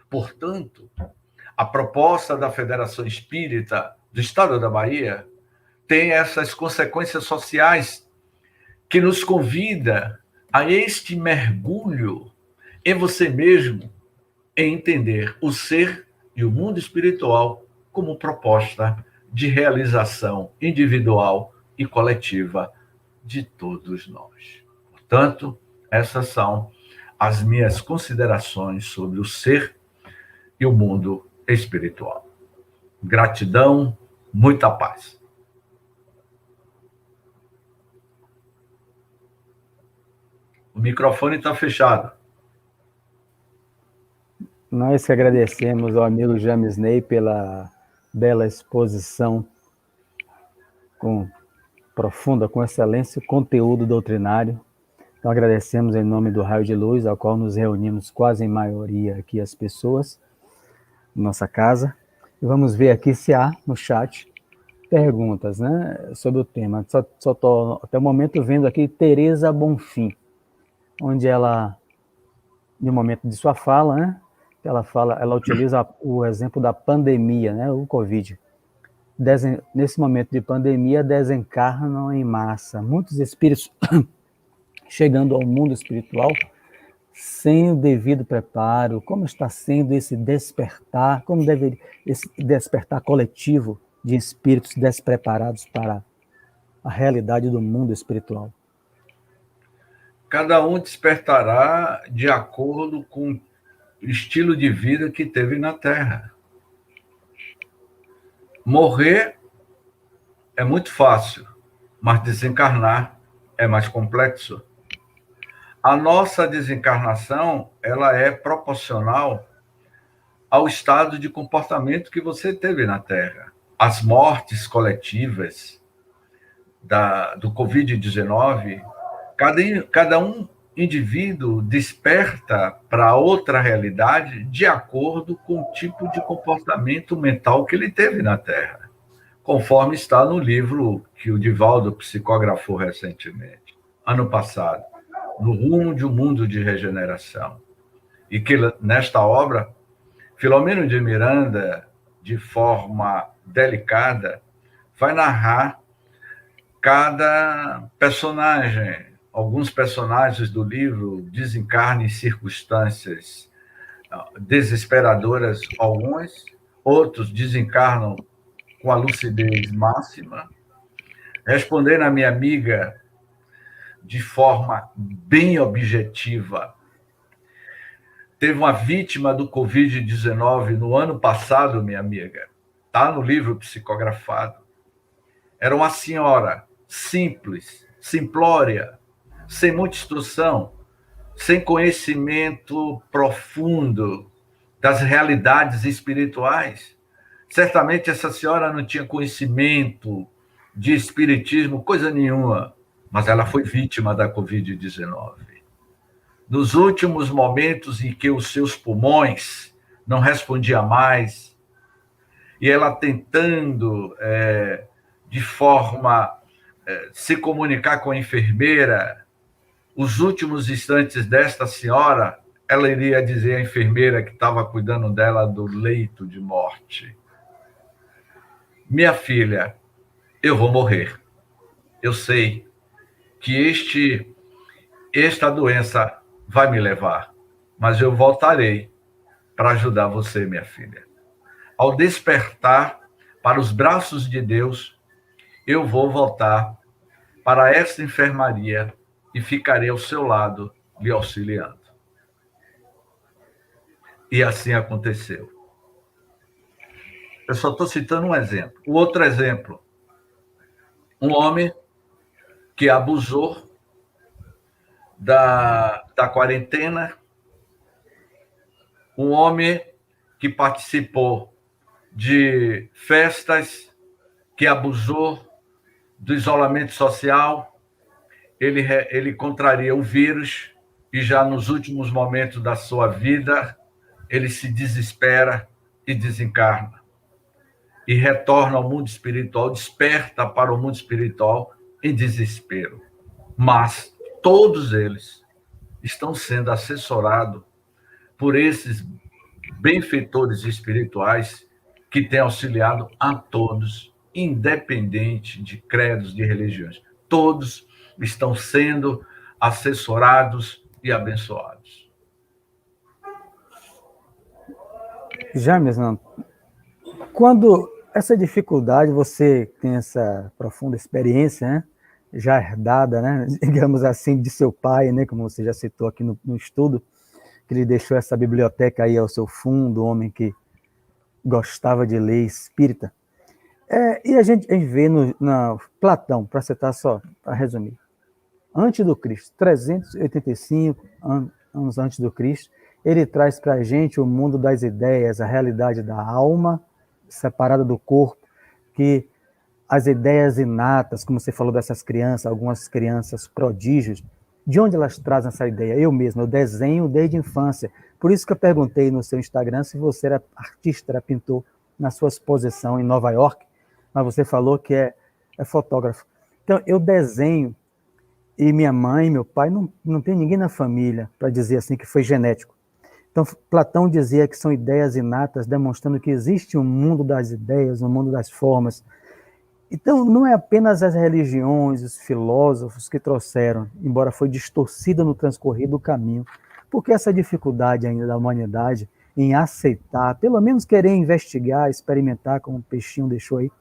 Portanto, a proposta da Federação Espírita do Estado da Bahia tem essas consequências sociais que nos convida a este mergulho em você mesmo, em entender o ser e o mundo espiritual como proposta de realização individual e coletiva de todos nós. Portanto, essas são as minhas considerações sobre o ser e o mundo espiritual. Gratidão, muita paz. O microfone está fechado. Nós que agradecemos ao amigo James Ney pela bela exposição com excelência, conteúdo doutrinário. Então, agradecemos em nome do Raio de Luz, ao qual nos reunimos quase em maioria aqui as pessoas, na nossa casa. E vamos ver aqui se há no chat perguntas, né, sobre o tema. Só estou, até o momento, vendo aqui Tereza Bonfim, onde ela, no momento de sua fala, né, ela utiliza o exemplo da pandemia, né, o Covid. Nesse momento de pandemia, desencarnam em massa. Muitos espíritos chegando ao mundo espiritual sem o devido preparo. Como está sendo esse despertar? Como deve esse despertar coletivo de espíritos despreparados para a realidade do mundo espiritual? Cada um despertará de acordo com o estilo de vida que teve na Terra. Morrer é muito fácil, mas desencarnar é mais complexo. A nossa desencarnação, ela é proporcional ao estado de comportamento que você teve na Terra. As mortes coletivas do Covid-19, cada um indivíduo desperta para outra realidade de acordo com o tipo de comportamento mental que ele teve na Terra, conforme está no livro que o Divaldo psicografou recentemente, ano passado, No Rumo de um Mundo de Regeneração. E que, nesta obra, Filomeno de Miranda, de forma delicada, vai narrar cada personagem. Alguns personagens do livro desencarnam em circunstâncias desesperadoras, alguns, outros desencarnam com a lucidez máxima. Respondendo à minha amiga de forma bem objetiva, teve uma vítima do Covid-19 no ano passado, minha amiga, está no livro psicografado. Era uma senhora simples, simplória, sem muita instrução, sem conhecimento profundo das realidades espirituais. Certamente essa senhora não tinha conhecimento de espiritismo, coisa nenhuma, mas ela foi vítima da Covid-19. nos últimos momentos em que os seus pulmões não respondiam mais, e ela tentando, de forma, se comunicar com a enfermeira, os últimos instantes desta senhora, ela iria dizer à enfermeira que estava cuidando dela do leito de morte: minha filha, eu vou morrer. Eu sei que esta doença vai me levar, mas eu voltarei para ajudar você, minha filha. Ao despertar para os braços de Deus, eu vou voltar para esta enfermaria e ficarei ao seu lado, lhe auxiliando. E assim aconteceu. Eu só estou citando um exemplo. O outro exemplo, um homem que abusou da quarentena, um homem que participou de festas, que abusou do isolamento social, ele contraria o vírus e já nos últimos momentos da sua vida, ele se desespera e desencarna. E retorna ao mundo espiritual, desperta para o mundo espiritual em desespero. Mas todos eles estão sendo assessorados por esses benfeitores espirituais que têm auxiliado a todos, independente de credos, de religiões. Todos estão sendo assessorados e abençoados. James, quando essa dificuldade, você tem essa profunda experiência, né? Já herdada, né? Digamos assim, de seu pai, né? Como você já citou aqui no estudo, que ele deixou essa biblioteca aí ao seu fundo, homem que gostava de ler espírita. E a gente vê no Platão, para citar só, para resumir, antes do Cristo, 385 anos antes do Cristo, ele traz para a gente o mundo das ideias, a realidade da alma, separada do corpo, que as ideias inatas, como você falou dessas crianças, algumas crianças prodígios, de onde elas trazem essa ideia? Eu mesmo, eu desenho desde a infância. Por isso que eu perguntei no seu Instagram se você era artista, era pintor, na sua exposição em Nova York, mas você falou que é fotógrafo. Então, eu desenho, e minha mãe, meu pai, não tem ninguém na família para dizer assim que foi genético. Então, Platão dizia que são ideias inatas, demonstrando que existe um mundo das ideias, um mundo das formas. Então, não é apenas as religiões, os filósofos que trouxeram, embora foi distorcida no transcorrer do caminho, porque essa dificuldade ainda da humanidade em aceitar, pelo menos querer investigar, experimentar, como o Peixinho deixou aí,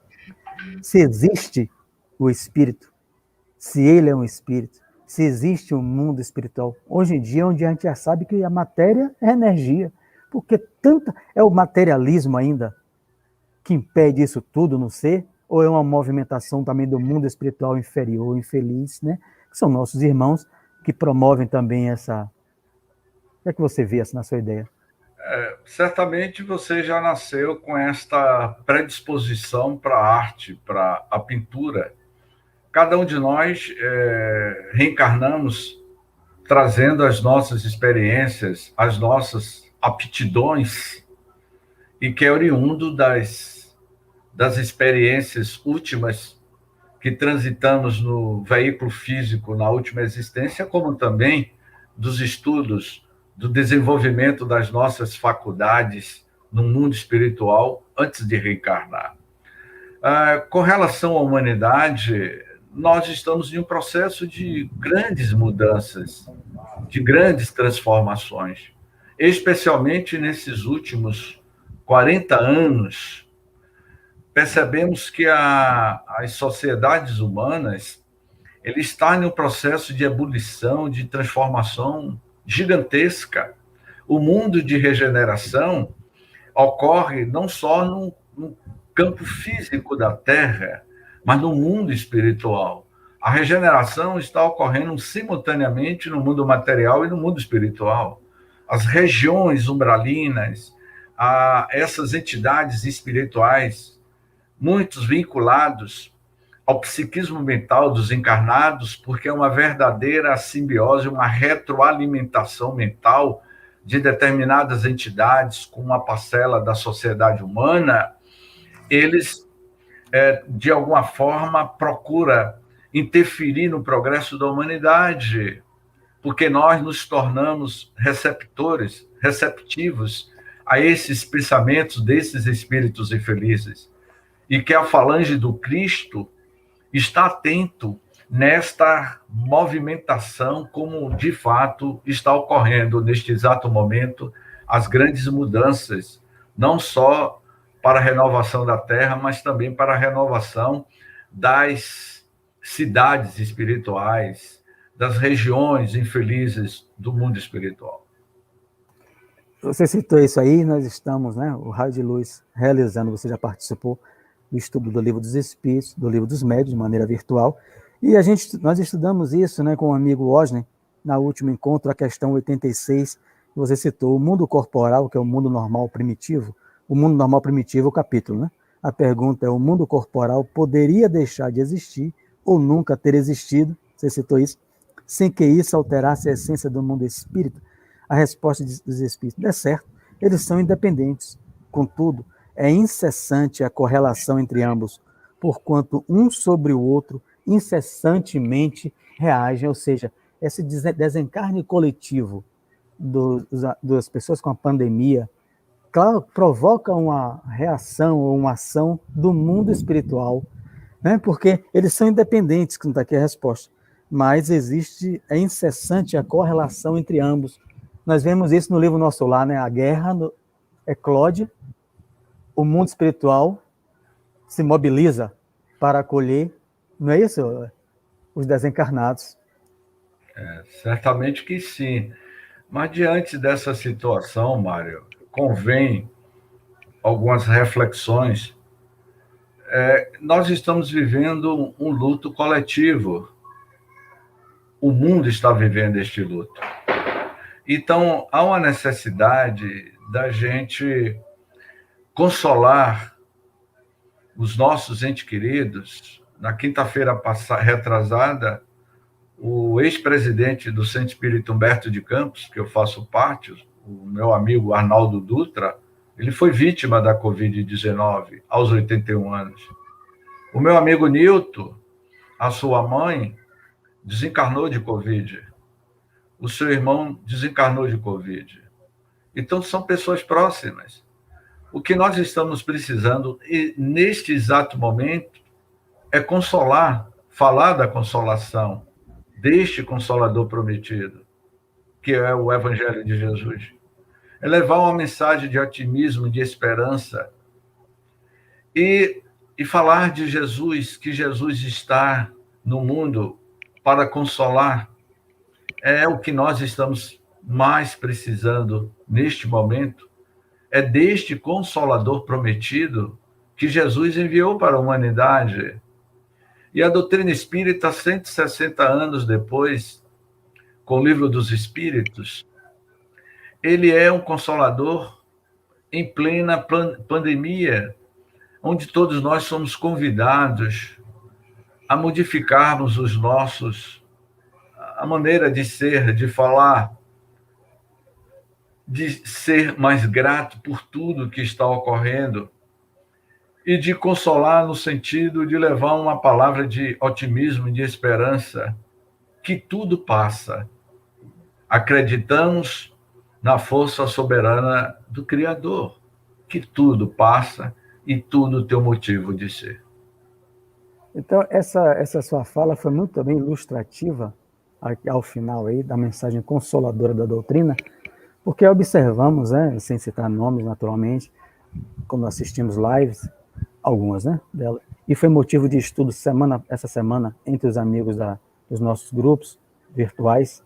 se existe o espírito, se ele é um espírito, se existe um mundo espiritual. Hoje em dia, onde a gente já sabe que a matéria é energia, porque é o materialismo ainda que impede isso tudo no ser, ou é uma movimentação também do mundo espiritual inferior, infeliz, né? Que são nossos irmãos que promovem também essa... O que é que você vê assim, na sua ideia? Certamente você já nasceu com esta predisposição para a arte, para a pintura. Cada um de nós reencarnamos trazendo as nossas experiências, as nossas aptidões, e que é oriundo das experiências últimas que transitamos no veículo físico na última existência, como também dos estudos, do desenvolvimento das nossas faculdades no mundo espiritual antes de reencarnar. Com relação à humanidade, nós estamos em um processo de grandes mudanças, de grandes transformações, especialmente nesses últimos 40 anos. Percebemos que as sociedades humanas estão em um processo de ebulição, de transformação gigantesca. O mundo de regeneração ocorre não só no campo físico da Terra, mas no mundo espiritual. A regeneração está ocorrendo simultaneamente no mundo material e no mundo espiritual. As regiões umbralinas, essas entidades espirituais, muitos vinculados ao psiquismo mental dos encarnados, porque é uma verdadeira simbiose, uma retroalimentação mental de determinadas entidades com uma parcela da sociedade humana. Eles, de alguma forma, procuram interferir no progresso da humanidade, porque nós nos tornamos receptivos a esses pensamentos desses espíritos infelizes, e que a falange do Cristo está atento nesta movimentação, como de fato está ocorrendo neste exato momento, as grandes mudanças, não só para a renovação da Terra, mas também para a renovação das cidades espirituais, das regiões infelizes do mundo espiritual. Você citou isso aí, nós estamos, né, o Raio de Luz, realizando, você já participou do estudo do Livro dos Espíritos, do Livro dos Médiuns, de maneira virtual, e nós estudamos isso, né, com o amigo Osner, na último encontro, a questão 86, que você citou, o mundo corporal, que é o mundo normal primitivo, o mundo normal primitivo, o capítulo, né? A pergunta é, o mundo corporal poderia deixar de existir ou nunca ter existido, você citou isso, sem que isso alterasse a essência do mundo espírita? A resposta dos espíritos é certo, eles são independentes. Contudo, é incessante a correlação entre ambos, porquanto um sobre o outro incessantemente reagem, ou seja, esse desencarne coletivo das pessoas com a pandemia, claro, provoca uma reação ou uma ação do mundo espiritual, né? Porque eles são independentes, que não está aqui a resposta, mas é incessante a correlação entre ambos. Nós vemos isso no livro Nosso Lar, né? A guerra eclode, o mundo espiritual se mobiliza para acolher, não é isso? Os desencarnados. Certamente que sim. Mas diante dessa situação, Mário, convém algumas reflexões. Nós estamos vivendo um luto coletivo. O mundo está vivendo este luto. Então, há uma necessidade da gente consolar os nossos entes queridos. Na quinta-feira retrasada, o ex-presidente do Centro Espírita Humberto de Campos, que eu faço parte, o meu amigo Arnaldo Dutra, ele foi vítima da Covid-19 aos 81 anos. O meu amigo Nilton, a sua mãe, desencarnou de Covid. O seu irmão desencarnou de Covid. Então, são pessoas próximas. O que nós estamos precisando, neste exato momento, é consolar, falar da consolação deste Consolador prometido, que é o Evangelho de Jesus. É levar uma mensagem de otimismo, de esperança, e falar de Jesus, que Jesus está no mundo para consolar. É o que nós estamos mais precisando neste momento, é deste Consolador prometido que Jesus enviou para a humanidade. E a doutrina espírita, 160 anos depois, com o Livro dos Espíritos, ele é um consolador em plena pandemia, onde todos nós somos convidados a modificarmos a maneira de ser, de falar, de ser mais grato por tudo que está ocorrendo e de consolar no sentido de levar uma palavra de otimismo e de esperança, que tudo passa. Acreditamos na força soberana do Criador, que tudo passa e tudo tem um motivo de ser. Então, essa sua fala foi muito bem ilustrativa ao final aí da mensagem consoladora da doutrina, porque observamos, né, sem citar nomes naturalmente, quando assistimos lives, algumas, né, dela, e foi motivo de estudo essa semana entre os amigos dos nossos grupos virtuais,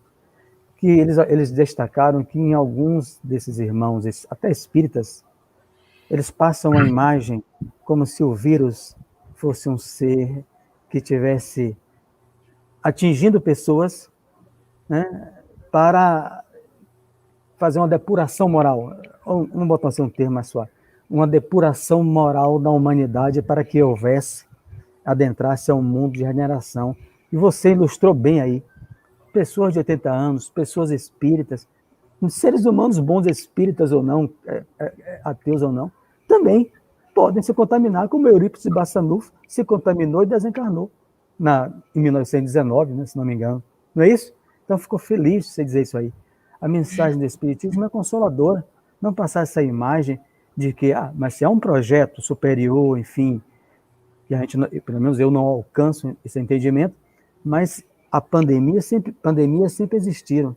que eles destacaram que em alguns desses irmãos, até espíritas, eles passam a imagem como se o vírus fosse um ser que tivesse atingindo pessoas, né, para fazer uma depuração moral. Vamos botar assim um termo mais suave. Uma depuração moral da humanidade para que houvesse adentrar-se a um mundo de regeneração. E você ilustrou bem aí. Pessoas de 80 anos, pessoas espíritas, seres humanos bons, espíritas ou não, ateus ou não, também podem se contaminar, como Eurípides Bassanufo se contaminou e desencarnou em 1919, né, se não me engano. Não é isso? Então, ficou feliz de você dizer isso aí. A mensagem do Espiritismo é consoladora. Não passar essa imagem de que, mas se é um projeto superior, enfim, que a gente, pelo menos eu não alcanço esse entendimento, mas a pandemias sempre existiram.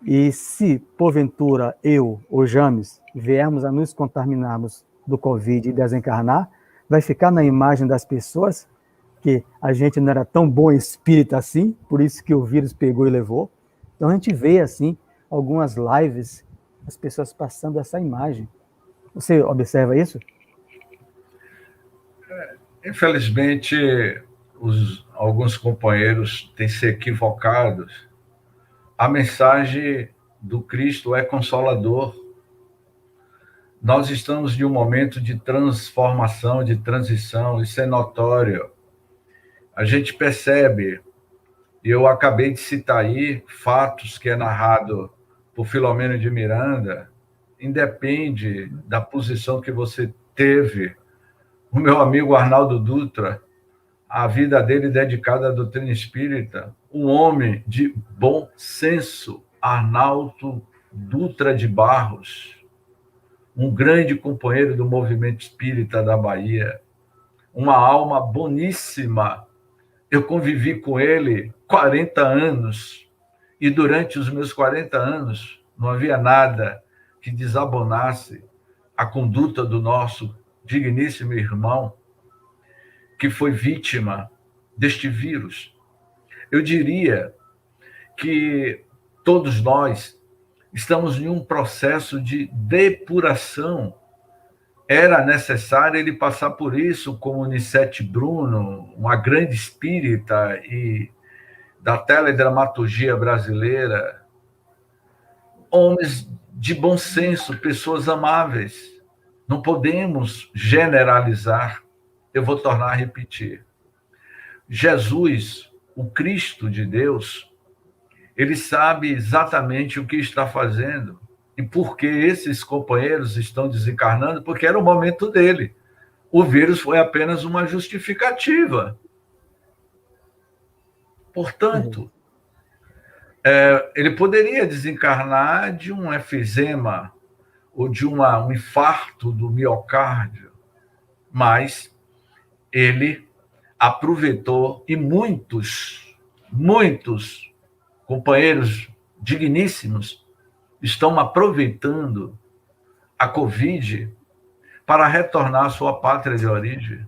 E se, porventura, eu ou James viermos a nos contaminarmos do Covid e desencarnar, vai ficar na imagem das pessoas que a gente não era tão bom espírito assim, por isso que o vírus pegou e levou. Então a gente vê, assim, algumas lives, as pessoas passando essa imagem. Você observa isso? Infelizmente, alguns companheiros têm se equivocado. A mensagem do Cristo é consolador. Nós estamos em um momento de transformação, de transição, isso é notório. A gente percebe, e eu acabei de citar aí, fatos que é narrado por Filomeno de Miranda, independe da posição que você teve. O meu amigo Arnaldo Dutra, a vida dele dedicada à doutrina espírita, um homem de bom senso, Arnaldo Dutra de Barros, um grande companheiro do movimento espírita da Bahia, uma alma boníssima. Eu convivi com ele 40 anos, e durante os meus 40 anos não havia nada que desabonasse a conduta do nosso digníssimo irmão, que foi vítima deste vírus. Eu diria que todos nós estamos em um processo de depuração. Era necessário ele passar por isso, como Nicete Bruno, uma grande espírita e da teledramaturgia brasileira, homens de bom senso, pessoas amáveis. Não podemos generalizar. Eu vou tornar a repetir. Jesus, o Cristo de Deus, ele sabe exatamente o que está fazendo e por que esses companheiros estão desencarnando, porque era o momento dele. O vírus foi apenas uma justificativa. Portanto, ele poderia desencarnar de um efizema ou de um infarto do miocárdio, mas ele aproveitou, e muitos companheiros digníssimos estão aproveitando a Covid para retornar à sua pátria de origem.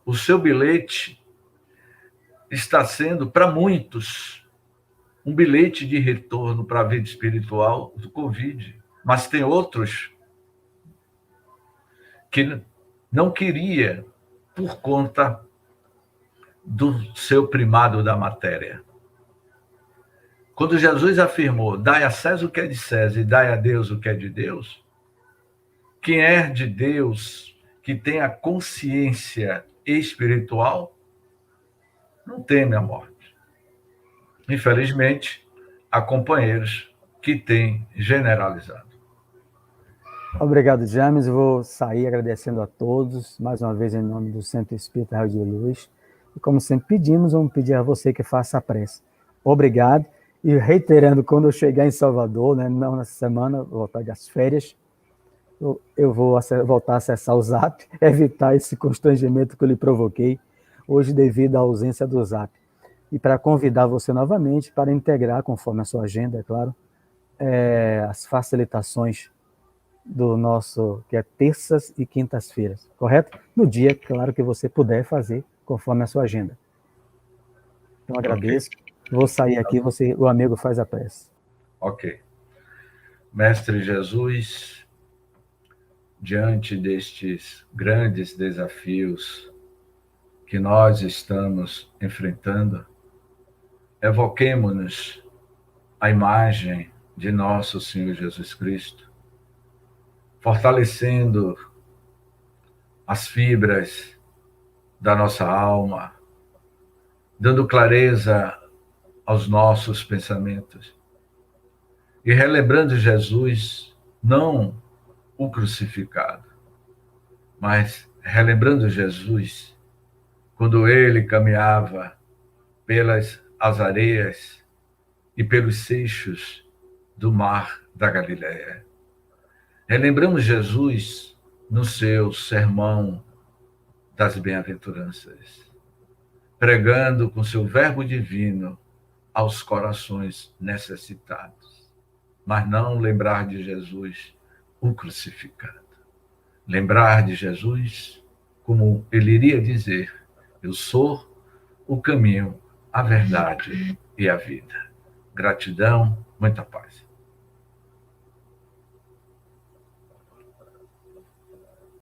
O seu bilhete está sendo, para muitos, um bilhete de retorno para a vida espiritual do Covid. Mas tem outros que não queria por conta do seu primado da matéria. Quando Jesus afirmou, dai a César o que é de César e dai a Deus o que é de Deus, quem é de Deus, que tem a consciência espiritual, não teme a morte. Infelizmente, há companheiros que têm generalizado. Obrigado, James. Eu vou sair agradecendo a todos, mais uma vez em nome do Centro Espírita Raio de Luz. E como sempre pedimos, vamos pedir a você que faça a prece. Obrigado. E reiterando, quando eu chegar em Salvador, né, não nessa semana, vou voltar das férias, eu vou voltar a acessar o Zap, evitar esse constrangimento que eu lhe provoquei hoje devido à ausência do Zap. E para convidar você novamente para integrar, conforme a sua agenda, é claro, as facilitações do nosso, que é terças e quintas-feiras, correto? No dia, claro, que você puder fazer, conforme a sua agenda. Então, agradeço. Okay. Vou sair aqui, o amigo faz a prece. Ok. Mestre Jesus, diante destes grandes desafios que nós estamos enfrentando, evoquemo-nos a imagem de nosso Senhor Jesus Cristo, fortalecendo as fibras da nossa alma, dando clareza aos nossos pensamentos. E relembrando Jesus, não o crucificado, mas relembrando Jesus, quando ele caminhava pelas as areias e pelos seixos do mar da Galileia. Relembramos Jesus no seu sermão das bem-aventuranças, pregando com seu verbo divino aos corações necessitados. Mas não lembrar de Jesus o crucificado. Lembrar de Jesus como ele iria dizer: eu sou o caminho, a verdade e a vida. Gratidão, muita paz.